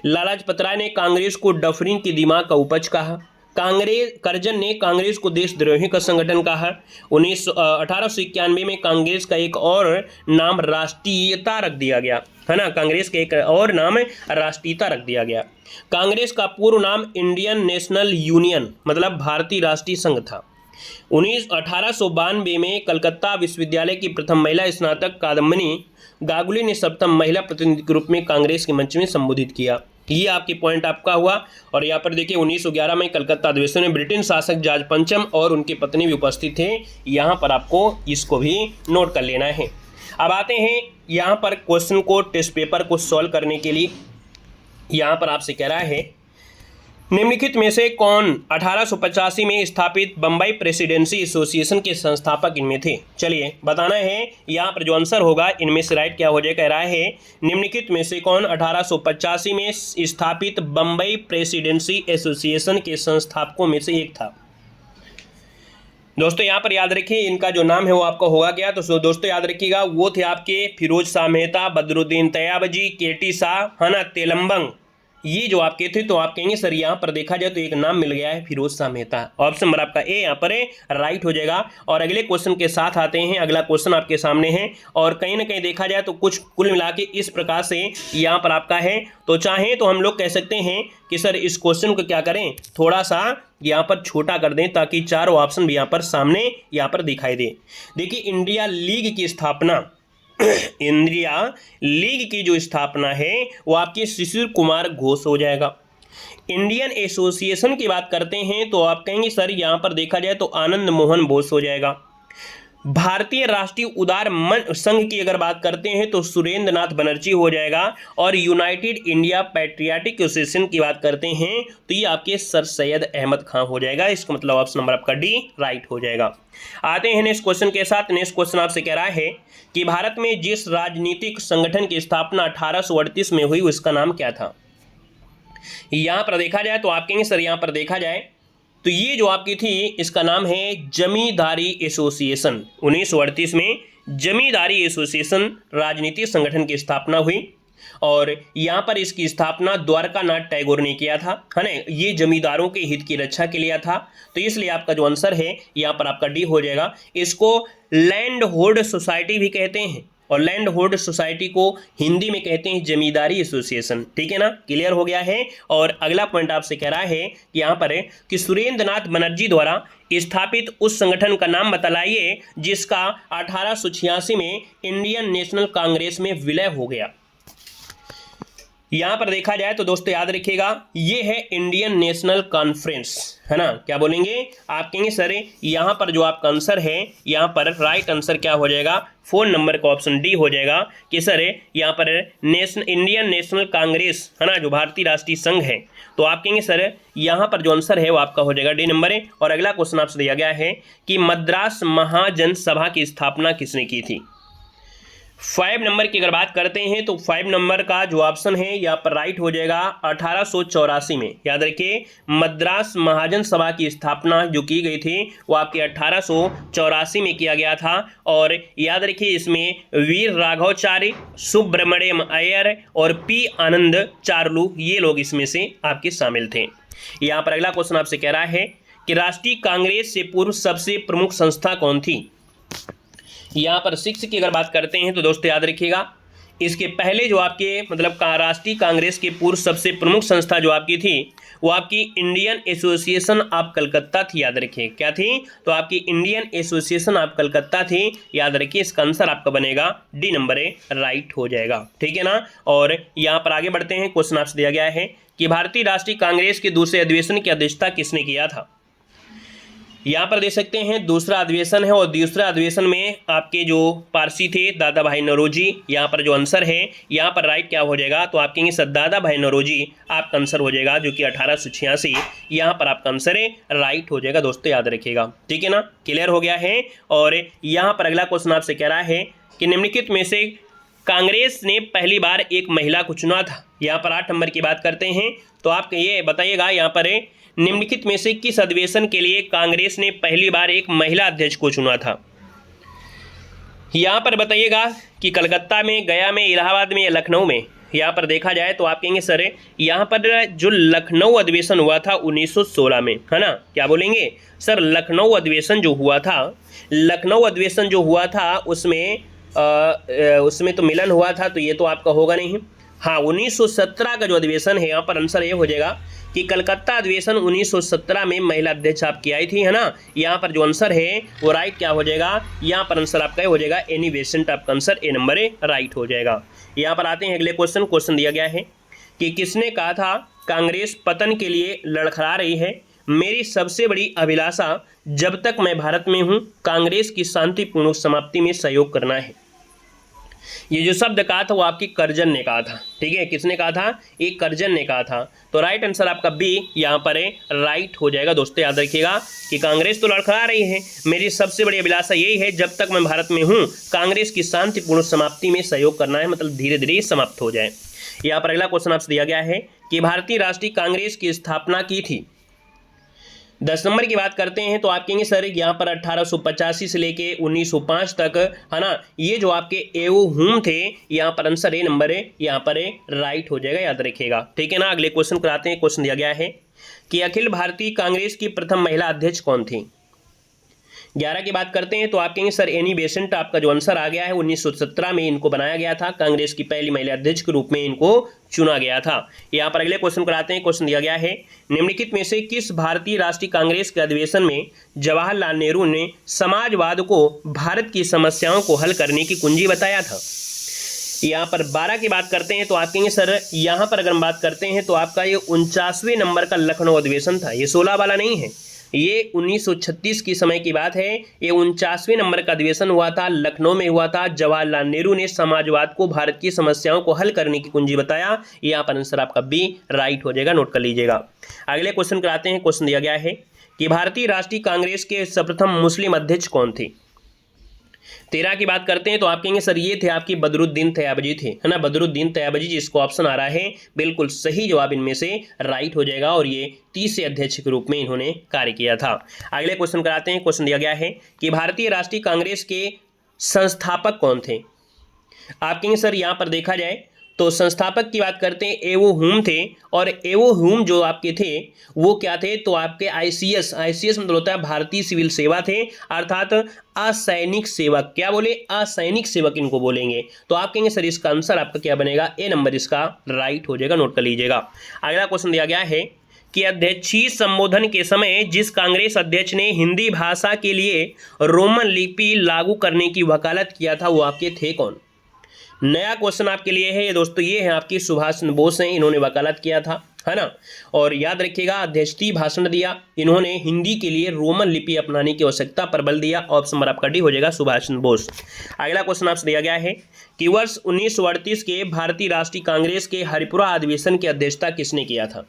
लाला लाजपत राय ने कांग्रेस को डफरिन की दिमाग का उपज कहा। करजन ने कांग्रेस को देशद्रोही का संगठन कहा। 1891 में कांग्रेस का एक और नाम राष्ट्रीयता रख दिया गया, है ना। कांग्रेस का एक और नाम राष्ट्रीयता रख दिया गया। कांग्रेस का पूर्व नाम इंडियन नेशनल यूनियन मतलब भारतीय राष्ट्रीय संघ था। 1892 में कलकत्ता विश्वविद्यालय की प्रथम महिला स्नातक कादम्बिनी गांगुली ने सप्तम महिला प्रतिनिधि के रूप में कांग्रेस के मंच में संबोधित किया। ये आपकी पॉइंट आपका हुआ। और यहाँ पर देखिए 1911 में कलकत्ता अधिवेशन में ब्रिटेन शासक जॉर्ज पंचम और उनकी पत्नी भी उपस्थित थे। यहाँ पर आपको इसको भी नोट कर लेना है। अब आते हैं यहाँ पर क्वेश्चन को, टेस्ट पेपर को सॉल्व करने के लिए। यहाँ पर आपसे कह रहा है निम्नलिखित में से कौन 1885 में स्थापित बम्बई प्रेसिडेंसी एसोसिएशन के संस्थापक इनमें थे। चलिए बताना है, यहाँ पर जो आंसर होगा इनमें से राइट क्या हो जाए। कह रहा है निम्नलिखित में से कौन 1885 में स्थापित बम्बई प्रेसिडेंसी एसोसिएशन के संस्थापकों में से एक था। दोस्तों यहाँ पर याद रखिए इनका जो नाम है वो आपका होगा क्या, तो दोस्तों याद रखिएगा वो थे आपके फिरोज शाह मेहता, बदरुद्दीन तैयबजी, KT शाह, है ना, तेलम्बंग। ये जो आपके थे तो आप कहेंगे सर यहाँ पर देखा जाए तो एक नाम मिल गया है फिरोज शाह मेहता। ऑप्शन नंबर आपका ए यहाँ पर राइट हो जाएगा। और अगले क्वेश्चन के साथ आते हैं। अगला क्वेश्चन आपके सामने है और कहीं ना कहीं देखा जाए तो कुछ कुल मिला के इस प्रकार से यहाँ पर आपका है। तो चाहें तो हम लोग कह सकते हैं कि सर इस क्वेश्चन को क्या करें, थोड़ा सा यहाँ पर छोटा कर दें ताकि चारों ऑप्शन भी यहाँ पर सामने यहाँ पर दिखाई दे। देखिए इंडिया लीग की स्थापना, इंडिया लीग की जो स्थापना है वो आपके शिशिर कुमार घोष हो जाएगा। इंडियन एसोसिएशन की बात करते हैं तो आप कहेंगे सर यहाँ पर देखा जाए तो आनंद मोहन बोस हो जाएगा। भारतीय राष्ट्रीय उदार संघ की अगर बात करते हैं तो सुरेंद्र नाथ बनर्जी हो जाएगा। और यूनाइटेड इंडिया पैट्रियाटिक एसोसिएशन की बात करते हैं तो ये आपके सर सैयद अहमद खान हो जाएगा। इसका मतलब ऑप्शन नंबर आपका डी राइट हो जाएगा। आते हैं नेक्स्ट क्वेश्चन के साथ। नेक्स्ट क्वेश्चन आपसे कह रहा है कि भारत में जिस राजनीतिक संगठन की स्थापना 1838 में हुई उसका नाम क्या था। यहाँ पर देखा जाए तो आप कहेंगे सर यहाँ पर देखा जाए तो ये जो आपकी थी इसका नाम है जमींदारी एसोसिएशन। 1938 में जमींदारी एसोसिएशन राजनीतिक संगठन की स्थापना हुई और यहाँ पर इसकी स्थापना द्वारकानाथ टैगोर ने किया था, है ना। ये जमींदारों के हित की रक्षा के लिए था, तो इसलिए आपका जो आंसर है यहाँ पर आपका डी हो जाएगा। इसको लैंड होल्ड सोसाइटी भी कहते हैं और लैंड होल्ड सोसाइटी को हिंदी में कहते हैं जमींदारी एसोसिएशन, ठीक है ना। क्लियर हो गया है। और अगला पॉइंट आपसे कह रहा है कि यहाँ पर है कि सुरेंद्र नाथ बनर्जी द्वारा स्थापित उस संगठन का नाम बतलाइए जिसका 1886 में इंडियन नेशनल कांग्रेस में विलय हो गया। यहाँ पर देखा जाए तो दोस्तों याद रखिएगा, ये है इंडियन नेशनल कॉन्फ्रेंस, है ना। क्या बोलेंगे आप, कहेंगे सर यहाँ पर जो आपका आंसर है, यहाँ पर राइट आंसर क्या हो जाएगा, 4 नंबर का ऑप्शन डी हो जाएगा कि सर यहाँ पर इंडियन नेशनल कांग्रेस, है ना, जो भारतीय राष्ट्रीय संघ है। तो आप कहेंगे सर यहाँ पर जो आंसर है वो आपका हो जाएगा डी नंबर है। और अगला क्वेश्चन आपसे दिया गया है कि मद्रास महाजन सभा की स्थापना किसने की थी। 5 नंबर की अगर बात करते हैं तो 5 नंबर का जो ऑप्शन है यहाँ पर राइट हो जाएगा 1884 में। याद रखिए, मद्रास महाजन सभा की स्थापना जो की गई थी वो आपके 1884 में किया गया था। और याद रखिए, इसमें वीर राघवाचार्य, सुब्रमण्यम अय्यर और पी आनंद चार्लू, ये लोग इसमें से आपके शामिल थे। यहाँ पर अगला क्वेश्चन आपसे कह रहा है कि राष्ट्रीय कांग्रेस से पूर्व सबसे प्रमुख संस्था कौन थी। यहाँ पर 6 की अगर बात करते हैं तो दोस्तों याद रखिएगा, इसके पहले जो आपके मतलब राष्ट्रीय कांग्रेस के पूर्व सबसे प्रमुख संस्था जो आपकी थी वो आपकी इंडियन एसोसिएशन ऑफ कलकत्ता थी। याद रखिए क्या थी, तो आपकी इंडियन एसोसिएशन ऑफ कलकत्ता थी। याद रखिए, इसका आंसर आपका बनेगा डी नंबर है, राइट हो जाएगा, ठीक है ना। और यहाँ पर आगे बढ़ते हैं, क्वेश्चन आपसे दिया गया है कि भारतीय राष्ट्रीय कांग्रेस के दूसरे अधिवेशन की अध्यक्षता किसने किया था। यहाँ पर देख सकते हैं दूसरा अधिवेशन है और दूसरा अधिवेशन में आपके जो पारसी थे दादा भाई नौरोजी। यहाँ पर जो आंसर है यहाँ पर राइट क्या हो जाएगा, तो आप कहेंगे सर दादा भाई नौरोजी आपका आंसर हो जाएगा, जो कि 1886 यहाँ पर आपका आंसर है, राइट हो जाएगा। दोस्तों याद रखिएगा, ठीक है ना, क्लियर हो गया है। और यहाँ पर अगला क्वेश्चन आपसे कह रहा है कि निम्नलिखित में से कांग्रेस ने पहली बार एक महिला को चुना था। यहाँ पर 8 नंबर की बात करते हैं तो आप ये बताइएगा, यहाँ पर निम्नलिखित में से किस अधिवेशन के लिए कांग्रेस ने पहली बार एक महिला अध्यक्ष को चुना था। यहाँ पर बताइएगा कि कलकत्ता में, गया में, इलाहाबाद में या लखनऊ में। यहाँ पर देखा जाए तो आप कहेंगे सर यहाँ पर जो लखनऊ अधिवेशन हुआ था 1916 में, है ना। क्या बोलेंगे सर, लखनऊ अधिवेशन जो हुआ था, लखनऊ अधिवेशन जो हुआ था उसमें तो मिलन हुआ था, तो ये तो आपका होगा नहीं। हाँ, 1917 का जो अधिवेशन है, यहाँ पर आंसर ये हो जाएगा कि कलकत्ता अधिवेशन 1917 में महिला अध्यक्ष आपकी आई थी, है ना। यहाँ पर जो आंसर है वो राइट क्या हो जाएगा, यहाँ पर आंसर आपका हो जाएगा एनी बेसेंट, आपका आंसर ए नंबर है, राइट हो जाएगा। यहाँ पर आते हैं अगले क्वेश्चन दिया गया है कि किसने कहा था कांग्रेस पतन के लिए लड़खड़ा रही है, मेरी सबसे बड़ी अभिलाषा जब तक मैं भारत में हूँ कांग्रेस की शांतिपूर्ण समाप्ति में सहयोग करना है। ये जो शब्द कहा था वो आपकी कर्जन ने कहा था, ठीक है। किसने कहा था, एक कर्जन ने कहा था। तो राइट आंसर आपका बी यहाँ पर है, राइट हो जाएगा। दोस्तों याद रखिएगा कि कांग्रेस तो लड़खड़ा रही है, मेरी सबसे बड़ी अभिलाषा यही है जब तक मैं भारत में हूँ कांग्रेस की शांतिपूर्ण समाप्ति में सहयोग करना है, मतलब धीरे धीरे समाप्त हो जाए। यहाँ पर अगला क्वेश्चन आपसे दिया गया है कि भारतीय राष्ट्रीय कांग्रेस की स्थापना की थी। 10 नंबर की बात करते हैं तो आप कहेंगे सर यहाँ पर 1885 से लेके 1905 तक, है ना, ये जो आपके एओ हुम थे, यहाँ पर आंसर ए नंबर है, यहाँ पर ए राइट हो जाएगा, याद रखिएगा, ठीक है ना। अगले क्वेश्चन कराते हैं। क्वेश्चन दिया गया है कि अखिल भारतीय कांग्रेस की प्रथम महिला अध्यक्ष कौन थी। 11 की बात करते हैं तो आप कहेंगे सर एनी बेसेंट, आपका जो आंसर आ गया है 1917 में इनको बनाया गया था, कांग्रेस की पहली महिला अध्यक्ष के रूप में इनको चुना गया था। यहाँ पर अगले क्वेश्चन कराते हैं। क्वेश्चन दिया गया है निम्नलिखित में से किस भारतीय राष्ट्रीय कांग्रेस के अधिवेशन में जवाहरलाल नेहरू ने समाजवाद को भारत की समस्याओं को हल करने की कुंजी बताया था। यहाँ पर 12 की बात करते हैं तो आप कहेंगे सर यहाँ पर अगर हम बात करते हैं तो आपका ये 49वें नंबर का लखनऊ अधिवेशन था, ये 16 वाला नहीं है, ये 1936 की समय की बात है। ये 49वें नंबर का अधिवेशन हुआ था, लखनऊ में हुआ था। जवाहरलाल नेहरू ने समाजवाद को भारत की समस्याओं को हल करने की कुंजी बताया। यहाँ पर आंसर आपका बी राइट हो जाएगा, नोट कर लीजिएगा। अगले क्वेश्चन कराते हैं। क्वेश्चन दिया गया है कि भारतीय राष्ट्रीय कांग्रेस के सर्वप्रथम मुस्लिम अध्यक्ष कौन थे। 13 की बात करते हैं तो आप कहेंगे सर ये थे आपकी बदरुद्दीन तैयबजी थे, है ना, बदरुद्दीन तैयबजी, जिसको ऑप्शन आ रहा है बिल्कुल सही जवाब इनमें से राइट हो जाएगा, और ये 30 अध्यक्ष के रूप में इन्होंने कार्य किया था। अगले क्वेश्चन कराते हैं। क्वेश्चन दिया गया है कि भारतीय राष्ट्रीय कांग्रेस के संस्थापक कौन थे। आप कहेंगे सर यहाँ पर देखा जाए तो संस्थापक की बात करते हैं एओ हुम थे, और एओ हुम जो आपके थे वो क्या थे, तो आपके आईसीएस मतलब होता है भारतीय सिविल सेवा थे, अर्थात असैनिक सेवक। क्या बोले, असैनिक सेवक इनको बोलेंगे। तो आप कहेंगे सर इसका आंसर आपका क्या बनेगा, ए नंबर इसका राइट हो जाएगा, नोट कर लीजिएगा। अगला क्वेश्चन दिया गया है कि अध्यक्षीय संबोधन के समय जिस कांग्रेस अध्यक्ष ने हिंदी भाषा के लिए रोमन लिपि लागू करने की वकालत किया था वो आपके थे कौन। नया क्वेश्चन आपके लिए है ये दोस्तों, ये है आपकी सुभाष चंद्र बोस हैं, इन्होंने वकालत किया था, है ना। और याद रखिएगा अध्यक्षीय भाषण दिया, इन्होंने हिंदी के लिए रोमन लिपि अपनाने की आवश्यकता पर बल दिया। ऑप्शन नंबर आपका डी हो जाएगा सुभाष चंद्र बोस। अगला क्वेश्चन आपसे दिया गया है कि वर्ष 1938 के भारतीय राष्ट्रीय कांग्रेस के हरिपुरा अधिवेशन की अध्यक्षता किसने किया था।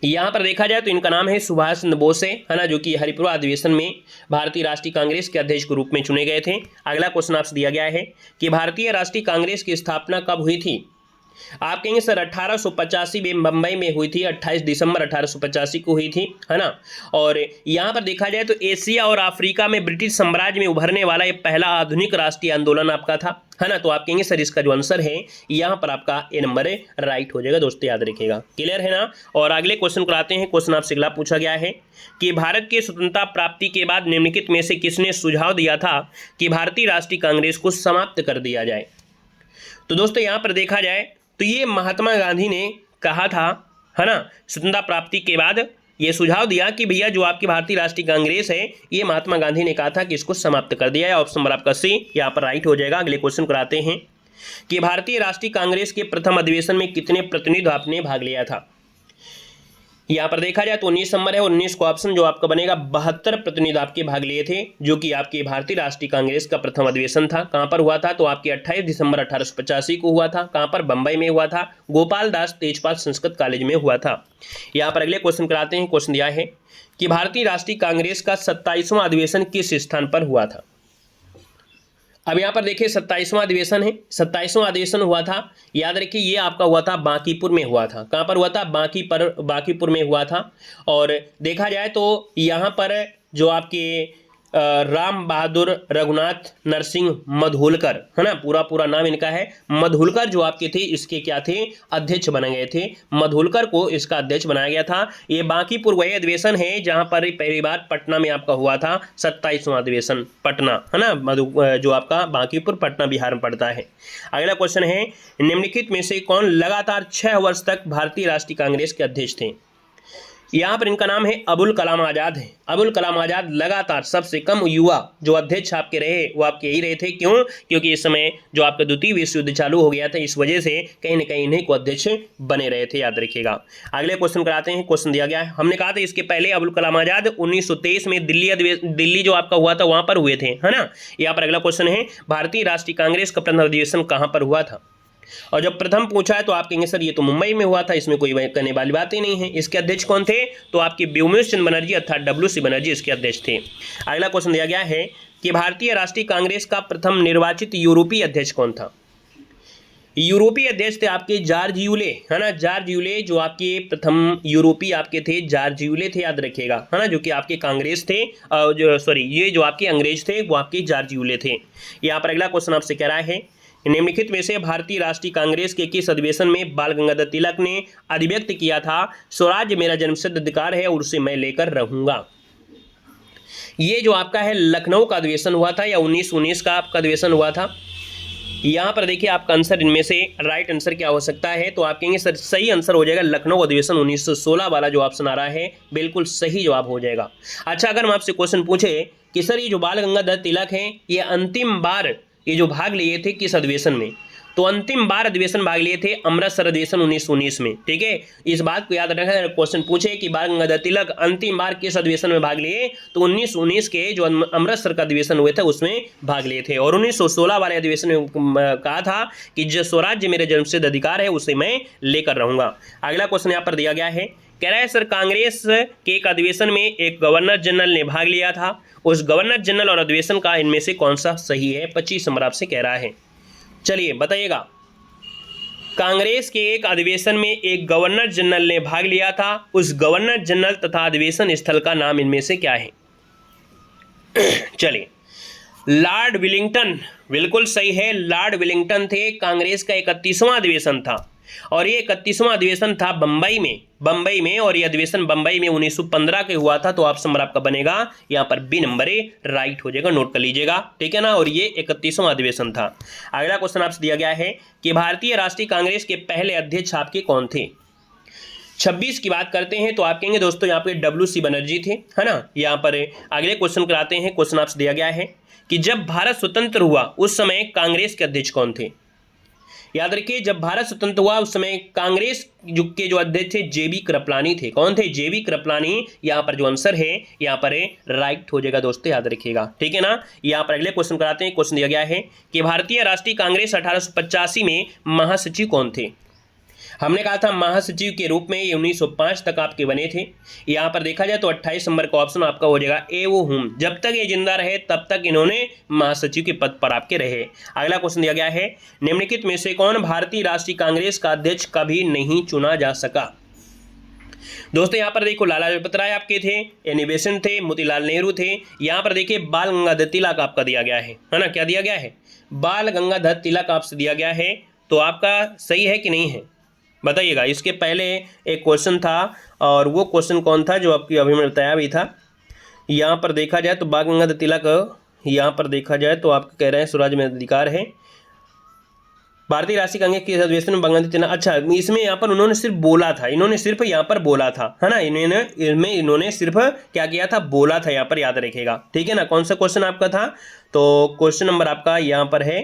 यहाँ पर देखा जाए तो इनका नाम है सुभाष चंद्र बोस है ना, जो कि हरिपुरा अधिवेशन में भारतीय राष्ट्रीय कांग्रेस के अध्यक्ष के रूप में चुने गए थे। अगला क्वेश्चन आपसे दिया गया है कि भारतीय राष्ट्रीय कांग्रेस की स्थापना कब हुई थी। आप कहेंगे सर 1885 में बम्बई में हुई थी, 28 दिसंबर 1885 को हुई थी, है ना। और यहाँ पर देखा जाए तो एशिया और अफ्रीका में ब्रिटिश साम्राज्य में उभरने वाला ये पहला आधुनिक राष्ट्रीय आंदोलन आपका था, है ना। तो आप कहेंगे सर इसका जो आंसर है यहाँ पर आपका ए नंबर राइट हो जाएगा दोस्तों, याद रखिएगा। क्लियर है ना। और अगले क्वेश्चन को आते हैं। क्वेश्चन आपसे अगला पूछा गया है कि भारत की स्वतंत्रता प्राप्ति के बाद निम्नलिखित में से किसने सुझाव दिया था कि भारतीय राष्ट्रीय कांग्रेस को समाप्त कर दिया जाए। तो दोस्तों यहाँ पर देखा जाए तो ये महात्मा गांधी ने कहा था, है ना। स्वतंत्रता प्राप्ति के बाद ये सुझाव दिया कि भैया जो आपकी भारतीय राष्ट्रीय कांग्रेस है ये महात्मा गांधी ने कहा था कि इसको समाप्त कर दिया है। ऑप्शन नंबर आपका सी यहाँ पर राइट हो जाएगा। अगले क्वेश्चन कराते हैं कि भारतीय राष्ट्रीय कांग्रेस के प्रथम अधिवेशन में कितने प्रतिनिधि आपने भाग लिया था। यहाँ पर देखा जाए तो 19 नंबर है, 19 को ऑप्शन जो आपका बनेगा 72 प्रतिनिधि आपके भाग लिए थे, जो कि आपकी भारतीय राष्ट्रीय कांग्रेस का प्रथम अधिवेशन था। कहाँ पर हुआ था तो आपके 28 दिसंबर 1885 को हुआ था। कहाँ पर, बंबई में हुआ था, गोपाल दास तेजपाल संस्कृत कॉलेज में हुआ था। यहाँ पर अगले क्वेश्चन कराते हैं। क्वेश्चन दिया है कि भारतीय राष्ट्रीय कांग्रेस का 27वां अधिवेशन किस स्थान पर हुआ था। अब यहाँ पर देखिए 27वां अधिवेशन है, 27वां अधिवेशन हुआ था, याद रखिए ये आपका हुआ था बांकीपुर में हुआ था। कहाँ पर हुआ था, बांकीपुर में हुआ था। और देखा जाए तो यहाँ पर जो आपके राम बहादुर रघुनाथ नरसिंह मधुलकर, है ना, पूरा नाम इनका है मधुलकर, जो आपके थे इसके क्या थे, अध्यक्ष बने गए थे। मधुलकर को इसका अध्यक्ष बनाया गया था। ये बांकीपुर वही अधिवेशन है जहां पर पहली बार पटना में आपका हुआ था 27वां अधिवेशन, पटना, है ना, जो आपका बांकीपुर पटना बिहार में पड़ता है। अगला क्वेश्चन है निम्नलिखित में से कौन लगातार 6 वर्ष तक भारतीय राष्ट्रीय कांग्रेस के अध्यक्ष थे। यहाँ पर इनका नाम है अबुल कलाम आज़ाद है। अबुल कलाम आज़ाद लगातार सबसे कम युवा जो अध्यक्ष आपके रहे वो आपके यही रहे थे। क्यों, क्योंकि इस समय जो आपका द्वितीय विश्व युद्ध चालू हो गया था, इस वजह से कहीं ना कहीं इन्हीं को अध्यक्ष बने रहे थे, याद रखिएगा। अगले क्वेश्चन कराते हैं। क्वेश्चन दिया गया है, हमने कहा था इसके पहले अबुल कलाम आज़ाद 1923 में दिल्ली जो आपका हुआ था वहां पर हुए थे, है ना। यहाँ पर अगला क्वेश्चन है भारतीय राष्ट्रीय कांग्रेस का प्रथम अधिवेशन कहाँ पर हुआ था। और जब प्रथम पूछा है तो आप कहेंगे सर ये तो मुंबई में हुआ था, इसमें कोई कहने वाली बात ही नहीं है। इसके अध्यक्ष कौन थे तो आपके व्योमेश चंद्र बनर्जी अर्थात डब्ल्यू.सी. बनर्जी इसके अध्यक्ष थे। अगला क्वेश्चन दिया गया है कि भारतीय राष्ट्रीय कांग्रेस का प्रथम निर्वाचित यूरोपीय अध्यक्ष कौन था। यूरोपीय अध्यक्ष थे आपके जॉर्ज यूले, है ना, जॉर्ज यूले जो आपके प्रथम यूरोपीय आपके थे, जॉर्ज यूले थे, याद रखिएगा, है ना, जो कि आपके कांग्रेस थे, ये जो आपके अंग्रेज थे वो आपके जॉर्ज यूले थे। यहाँ पर अगला क्वेश्चन आपसे कह रहा है निम्नलिखित में से भारतीय राष्ट्रीय कांग्रेस के किस अधिवेशन में बाल गंगाधर तिलक ने अभिव्यक्त किया था स्वराज्य मेरा जन्मसिद्ध अधिकार है और उसे मैं लेकर रहूंगा। ये जो आपका है लखनऊ का अधिवेशन हुआ था या 1919 का आपका अधिवेशन हुआ था। यहाँ पर देखिए आपका आंसर इनमें से राइट आंसर क्या हो सकता है तो आप कहेंगे सर सही आंसर हो जाएगा लखनऊ अधिवेशन 1916 वाला जो ऑप्शन आ रहा है बिल्कुल सही जवाब हो जाएगा। अच्छा, अगर हम आपसे क्वेश्चन पूछे कि सर ये जो बाल गंगाधर तिलक हैं ये अंतिम बार ये जो भाग लिए थे किस अधिवेशन में, तो अंतिम बार अधिवेशन भाग लिए थे अमृतसर अधिवेशन 1919 में। ठीक है, इस बात को याद रखना। क्वेश्चन पूछे कि बाल गंगाधर तिलक अंतिम बार किस अधिवेशन में भाग लिए तो 1919 के जो अमृतसर का अधिवेशन हुए थे उसमें भाग लिए थे। और 1916 वाले अधिवेशन में कहा था कि जो स्वराज्य मेरे जन्मसिद्ध अधिकार है उसे मैं लेकर रहूंगा। अगला क्वेश्चन यहाँ पर दिया गया है, कह रहा है सर कांग्रेस के एक अधिवेशन में एक गवर्नर जनरल ने भाग लिया था, उस गवर्नर जनरल और अधिवेशन का इनमें से कौन सा सही है। 25 नंबर आपसे कह रहा है, चलिए बताइएगा। कांग्रेस के एक अधिवेशन में एक गवर्नर जनरल ने भाग लिया था, उस गवर्नर जनरल तथा अधिवेशन स्थल का नाम इनमें से क्या है। चलिए, लॉर्ड विलिंगटन, बिल्कुल सही है, लॉर्ड विलिंगटन थे। कांग्रेस का 31वां अधिवेशन था और ये 31वां अधिवेशन था बंबई में और ये अधिवेशन बंबई में 1915 के हुआ था। तो ऑप्शन नंबर आपका बनेगा यहाँ पर बी नंबर राइट हो जाएगा, नोट कर लीजिएगा, ठीक है ना। और ये 31वां अधिवेशन था। अगला क्वेश्चन आपसे दिया गया है कि भारतीय राष्ट्रीय कांग्रेस के पहले अध्यक्ष आपके कौन थे। 26 की बात करते हैं तो आप कहेंगे दोस्तों यहाँ पे डब्ल्यू.सी. बनर्जी थे, है ना। यहाँ पर अगले क्वेश्चन कराते हैं। क्वेश्चन आपसे दिया गया है कि जब भारत स्वतंत्र हुआ उस समय कांग्रेस के अध्यक्ष कौन थे। याद रखिए जब भारत स्वतंत्र हुआ उस समय कांग्रेस के जो अध्यक्ष थे जेबी कृपलानी थे। कौन थे? जेबी कृपलानी। यहाँ पर जो आंसर है यहाँ पर राइट हो जाएगा दोस्तों, याद रखिएगा, ठीक है ना। यहाँ पर अगले क्वेश्चन कराते हैं। क्वेश्चन दिया गया है कि भारतीय राष्ट्रीय कांग्रेस 1885 में महासचिव कौन थे? हमने कहा था महासचिव के रूप में ये 1905 तक आपके बने थे। यहाँ पर देखा जाए तो 28 नंबर का ऑप्शन आपका हो जाएगा ए वो हुम। जब तक ये जिंदा रहे तब तक इन्होंने महासचिव के पद पर आपके रहे। अगला क्वेश्चन दिया गया है निम्नलिखित में से कौन भारतीय राष्ट्रीय कांग्रेस का अध्यक्ष कभी नहीं चुना जा सका? दोस्तों यहाँ पर देखो लाला लाजपत राय आपके थे, एनी बेसेंट थे, मोतीलाल नेहरू थे। यहाँ पर देखिए बाल गंगाधर तिलक आपका दिया गया है ना। क्या दिया गया है? बाल गंगाधर तिलक आपसे दिया गया है। तो आपका सही है कि नहीं है बताइएगा। इसके पहले एक क्वेश्चन था और वो क्वेश्चन कौन था जो आपकी अभी मैंने बताया भी था। यहाँ पर देखा जाए तो बाल गंगाधर तिलक, यहाँ पर देखा जाए तो आप कह रहे हैं स्वराज में अधिकार है। भारतीय राष्ट्रीय कांग्रेस के अधिवेशन में गंगाधर तिलक, अच्छा इसमें यहाँ पर उन्होंने सिर्फ बोला था, इन्होंने सिर्फ यहाँ पर बोला था, है ना। इन्होंने सिर्फ क्या किया था? बोला था। यहाँ पर याद रखेगा, ठीक है ना। कौन सा क्वेश्चन आपका था? तो क्वेश्चन नंबर आपका यहाँ पर है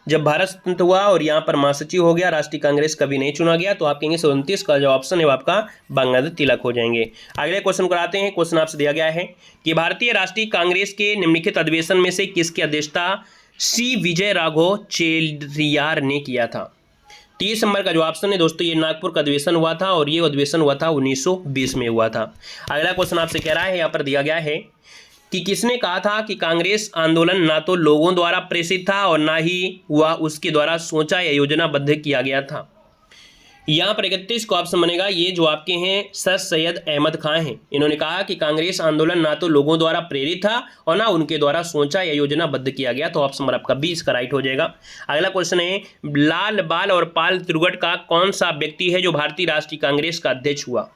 जब भारत स्वतंत्र हुआ और यहाँ पर महासचिव हो गया राष्ट्रीय कांग्रेस कभी नहीं चुना गया। तो आप कहेंगे 29 का जो ऑप्शन है वो आपका गंगाधर तिलक हो जाएंगे। अगले क्वेश्चन को आते हैं। क्वेश्चन आपसे दिया गया है कि भारतीय राष्ट्रीय कांग्रेस के निम्नलिखित अधिवेशन में से किसकी अध्यक्षता सी विजय राघव चेलियार ने किया था? 30 नंबर का जो ऑप्शन है दोस्तों ये नागपुर का अधिवेशन हुआ था और ये अधिवेशन हुआ था 1920 में हुआ था। अगला क्वेश्चन आपसे कह रहा है, यहाँ पर दिया गया है कि किसने कहा था कि कांग्रेस आंदोलन ना तो लोगों द्वारा प्रेषित था और ना ही वह उसके द्वारा सोचा या योजनाबद्ध किया गया था? यहाँ पर 31 का ऑप्शन बनेगा। ये जो आपके हैं सर सैयद अहमद खान हैं। इन्होंने कहा कि कांग्रेस आंदोलन ना तो लोगों द्वारा प्रेरित था और ना उनके द्वारा सोचा या योजनाबद्ध किया गया। तो ऑप्शन नंबर आपका 20 का राइट हो जाएगा। अगला क्वेश्चन है लाल बाल और पाल त्रिगुट का कौन सा व्यक्ति है जो भारतीय राष्ट्रीय कांग्रेस का अध्यक्ष हुआ?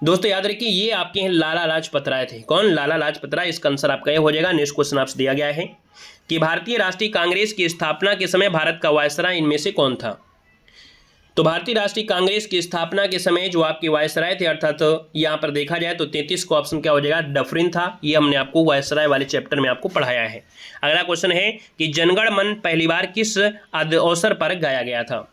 दोस्तों याद रखिए ये आपके हैं लाला लाजपत राय थे। कौन? लाला लाजपत राय। इसका आंसर आपका ये हो जाएगा। नेक्स्ट क्वेश्चन आपसे दिया गया है कि भारतीय राष्ट्रीय कांग्रेस की स्थापना के समय भारत का वायसराय इनमें से कौन था? तो भारतीय राष्ट्रीय कांग्रेस की स्थापना के समय जो आपके वायसराय थे, अर्थात यहाँ पर देखा जाए तो 33 का ऑप्शन क्या हो जाएगा? डफरिन था। ये हमने आपको वायसराय वाले चैप्टर में आपको पढ़ाया है। अगला क्वेश्चन है कि जनगण मन पहली बार किस अवसर पर गाया गया था?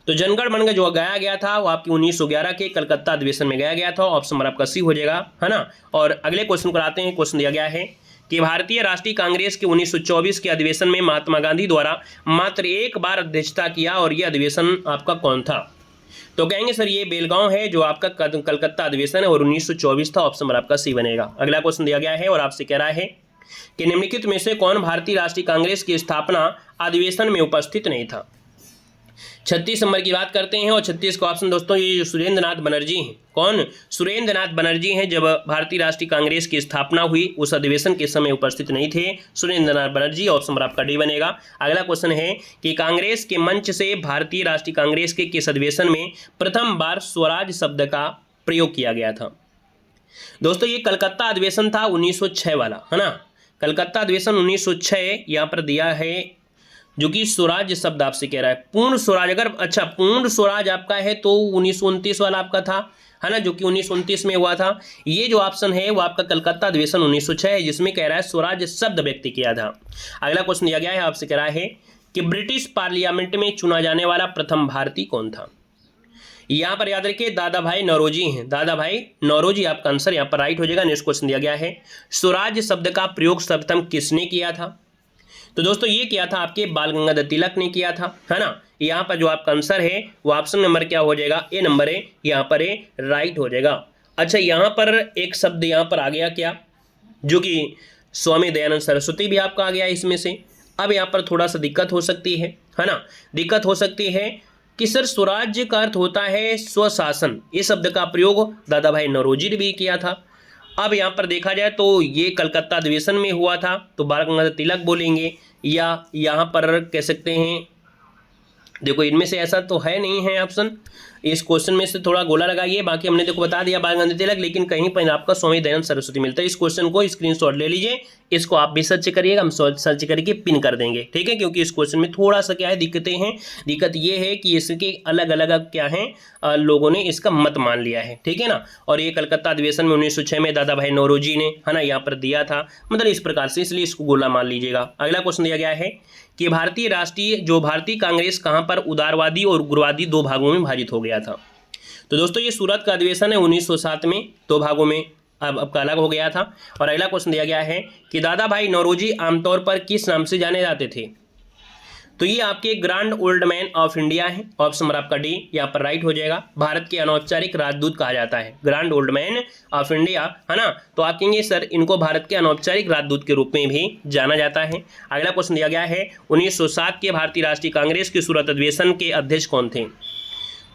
तो जनगण मन जो गाया गया था वो आपकी 1911 के कलकत्ता अधिवेशन में गाया गया था। ऑप्शन नंबर आपका सी हो जाएगा, है ना। और अगले क्वेश्चन को आते हैं। क्वेश्चन दिया गया है कि भारतीय राष्ट्रीय कांग्रेस के 1924 के अधिवेशन में महात्मा गांधी द्वारा मात्र एक बार अध्यक्षता किया और यह अधिवेशन आपका कौन था? तो कहेंगे सर ये बेलगांव है जो आपका कलकत्ता अधिवेशन है और 1924 था। ऑप्शन नंबर आपका सी बनेगा। अगला क्वेश्चन दिया गया है और आपसे कह रहा है कि निम्नलिखित में से कौन भारतीय राष्ट्रीय कांग्रेस की स्थापना अधिवेशन में उपस्थित नहीं था? 36 नंबर की बात करते हैं और 36 का ऑप्शन दोस्तों ये जो सुरेंद्र नाथ बनर्जी हैं। कौन? सुरेंद्र नाथ बनर्जी हैं। जब भारतीय राष्ट्रीय कांग्रेस की स्थापना हुई उस अधिवेशन के समय उपस्थित नहीं थे सुरेंद्र नाथ बनर्जी। ऑप्शन नंबर आपका डी बनेगा। अगला क्वेश्चन है कि कांग्रेस के मंच से भारतीय राष्ट्रीय कांग्रेस के किस अधिवेशन में प्रथम बार स्वराज शब्द का प्रयोग किया गया था? दोस्तों ये कलकत्ता अधिवेशन था 1906 वाला, है ना। कलकत्ता अधिवेशन 1906 यहाँ पर दिया है जो कि स्वराज शब्द आपसे कह रहा है। पूर्ण स्वराज अगर अच्छा पूर्ण स्वराज आपका है तो 1929 वाला आपका था, है ना, जो कि 1929 में हुआ था। ये जो ऑप्शन है वो आपका कलकत्ता अधिवेशन 1906 है जिसमें कह रहा है स्वराज शब्द व्यक्त किया था। अगला क्वेश्चन दिया गया है आपसे कह रहा है कि ब्रिटिश पार्लियामेंट में चुना जाने वाला प्रथम भारतीय कौन था? यहाँ पर याद रखिए दादा भाई नौरोजी हैं। दादा भाई नौरोजी आपका आंसर यहाँ पर राइट हो जाएगा। नेक्स्ट क्वेश्चन दिया गया है स्वराज शब्द का प्रयोग सर्वप्रथम किसने किया था? तो दोस्तों ये किया था आपके बाल गंगाधर तिलक ने किया था, है ना। यहाँ पर जो आपका आंसर है वो ऑप्शन नंबर क्या हो जाएगा? ए नंबर है। यहाँ पर ए राइट हो जाएगा। अच्छा यहाँ पर एक शब्द यहाँ पर आ गया क्या जो कि स्वामी दयानंद सरस्वती भी आपका आ गया इसमें से। अब यहाँ पर थोड़ा सा दिक्कत हो सकती है ना। दिक्कत हो सकती है कि सर स्वराज्य का अर्थ होता है स्वशासन। इस शब्द का प्रयोग दादा भाई नौरोजी ने भी किया था। अब यहाँ पर देखा जाए तो ये कलकत्ता अधिवेशन में हुआ था तो बाल गंगाधर तिलक बोलेंगे या यहाँ पर कह सकते हैं, देखो इनमें से ऐसा तो है नहीं है ऑप्शन, इस क्वेश्चन में से थोड़ा गोला लगाइए, बाकी हमने देखो बता दिया बाल गंगाधर तिलक, लेकिन कहीं पर आपका स्वामी दयानंद सरस्वती मिलता है। इस क्वेश्चन को स्क्रीनशॉट ले लीजिए, इसको आप भी सर्च करिएगा, हम सर्च करके पिन कर देंगे, ठीक है। क्योंकि इस क्वेश्चन में थोड़ा सा क्या है दिक्कतें हैं, दिक्कत ये है कि इसके अलग अलग क्या है लोगों ने इसका मत मान लिया है, ठीक है ना। और ये कलकत्ता अधिवेशन में 1906 में दादा भाई नौरोजी ने है ना यहाँ पर दिया था, मतलब इस प्रकार से, इसलिए इसको गोला मान लीजिएगा। अगला क्वेश्चन दिया गया है कि भारतीय कांग्रेस कहाँ पर उदारवादी और उग्रवादी दो भागों में विभाजित हो गया था। तो दोस्तों ये सूरत का अधिवेशन है 1907 में, दो भागों में अब का अलग हो गया था। और अगला क्वेश्चन दिया गया है कि दादा भाई नौरोजी आमतौर पर किस नाम से जाने जाते थे। तो ये आपके grand old man of India है, ऑप्शन नंबर आपका डी यहाँ पर राइट हो जाएगा। भारत के अनौपचारिक राजदूत कहा जाता है, grand old man of India, है ना। तो आप कहेंगे सर इनको भारत के अनौपचारिक राजदूत के रूप में भी जाना जाता है। अगला क्वेश्चन दिया गया है 1907 के भारतीय राष्ट्रीय कांग्रेस के सूरत अधिवेशन के अध्यक्ष कौन थे।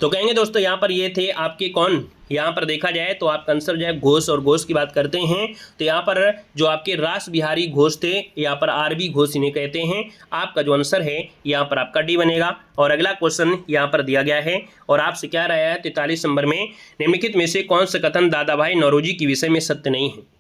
तो कहेंगे दोस्तों यहाँ पर ये थे आपके कौन, यहाँ पर देखा जाए तो आपका आंसर जो है घोष, और घोष की बात करते हैं तो यहाँ पर जो आपके रास बिहारी घोष थे, यहाँ पर आरबी घोष इन्हें कहते हैं। आपका जो आंसर है यहाँ पर आपका डी बनेगा। और अगला क्वेश्चन यहाँ पर दिया गया है और आपसे क्या रहा है 43 नंबर में, निम्नलिखित में से कौन सा कथन दादा भाई नौरोजी के विषय में सत्य नहीं है।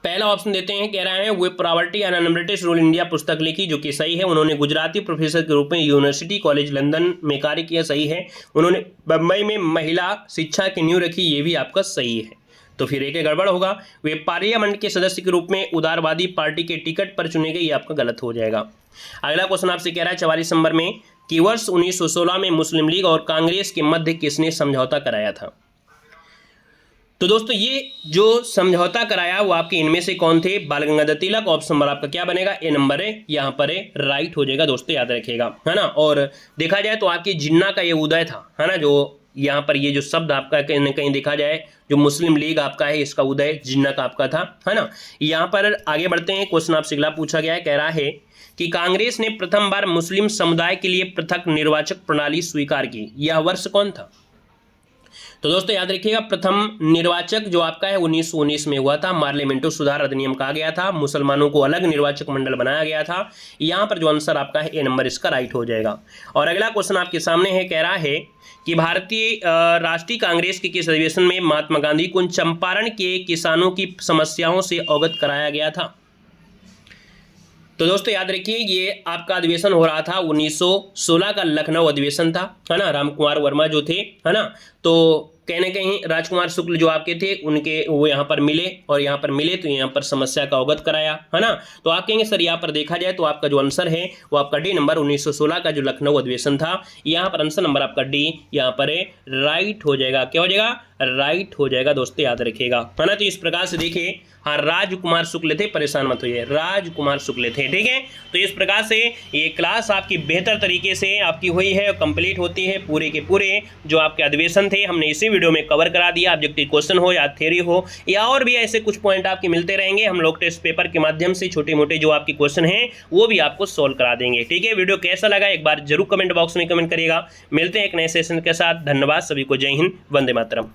पहला ऑप्शन देते हैं, कह रहा है वे poverty and British rule India पुस्तक लिखी, जो कि सही है। उन्होंने गुजराती प्रोफेसर के रूप में यूनिवर्सिटी कॉलेज लंदन में कार्य किया, सही है। उन्होंने बम्बई में महिला शिक्षा की नींव रखी, ये भी आपका सही है। तो फिर एक गड़बड़ होगा। वे पार्लियामेंट के सदस्य के रूप में उदारवादी पार्टी के टिकट पर चुने गए, ये आपका गलत हो जाएगा। अगला क्वेश्चन आपसे कह रहा है 44 नंबर में कि वर्ष 1916 में मुस्लिम लीग और कांग्रेस के मध्य किसने समझौता कराया था। तो दोस्तों ये जो समझौता कराया वो आपके इनमें से कौन थे, बाल गंगाधर तिलक। ऑप्शन नंबर आपका क्या बनेगा, ए नंबर है, यहाँ पर राइट हो जाएगा दोस्तों, याद रखिएगा, है ना। और देखा जाए तो आपकी जिन्ना का ये उदय था, है ना। जो यहाँ पर ये जो शब्द आपका कहीं न कहीं देखा जाए, जो मुस्लिम लीग आपका है इसका उदय जिन्ना का आपका था, है ना। यहाँ पर आगे बढ़ते हैं, क्वेश्चन आपसे अगला पूछा गया है, कह रहा है कि कांग्रेस ने प्रथम बार मुस्लिम समुदाय के लिए पृथक निर्वाचक प्रणाली स्वीकार की, यह वर्ष कौन था। तो दोस्तों याद रखिएगा, प्रथम निर्वाचक जो आपका है 1919 में हुआ था, पार्लियामेंटो सुधार अधिनियम कहा गया था, मुसलमानों को अलग निर्वाचक मंडल बनाया गया था। यहाँ पर जो आंसर आपका है ए नंबर इसका राइट हो जाएगा। और अगला क्वेश्चन आपके सामने है, कह रहा है कि भारतीय राष्ट्रीय कांग्रेस के किस अधिवेशन में महात्मा गांधी को चंपारण के किसानों की समस्याओं से अवगत कराया गया था। तो दोस्तों याद रखिए ये आपका अधिवेशन हो रहा था 1916 का लखनऊ अधिवेशन था, है ना। राम कुमार वर्मा जो थे, है ना, तो कहीं ना कहीं राजकुमार शुक्ल जो आपके थे उनके वो यहाँ पर मिले, और यहाँ पर मिले तो यहाँ पर समस्या का अवगत कराया, है ना। तो आप कहेंगे सर यहाँ पर देखा जाए तो आपका जो आंसर है वो आपका डी नंबर 1916 का जो लखनऊ अधिवेशन था, यहाँ पर आंसर नंबर आपका डी यहाँ पर राइट हो जाएगा। क्या हो जाएगा, राइट हो जाएगा दोस्तों, याद रखिएगा, है ना। तो इस प्रकार से देखिए, हाँ राजकुमार शुक्ल थे, परेशान मत होइए, राजकुमार शुक्ल थे, ठीक है। तो इस प्रकार से ये क्लास आपकी बेहतर तरीके से आपकी हुई है और कंप्लीट होती है। पूरे के पूरे जो आपके अधिवेशन थे हमने इसी वीडियो में कवर करा दिया। ऑब्जेक्टिव क्वेश्चन हो या थ्योरी हो या और भी ऐसे कुछ पॉइंट आपके मिलते रहेंगे, हम लोग टेस्ट पेपर के माध्यम से छोटे मोटे जो आपके क्वेश्चन हैं वो भी आपको सोल्व करा देंगे, ठीक है। वीडियो कैसा लगा एक बार जरूर कमेंट बॉक्स में कमेंट करिएगा। मिलते हैं एक नए सेशन के साथ। धन्यवाद सभी को, जय हिंद, वंदे मातरम।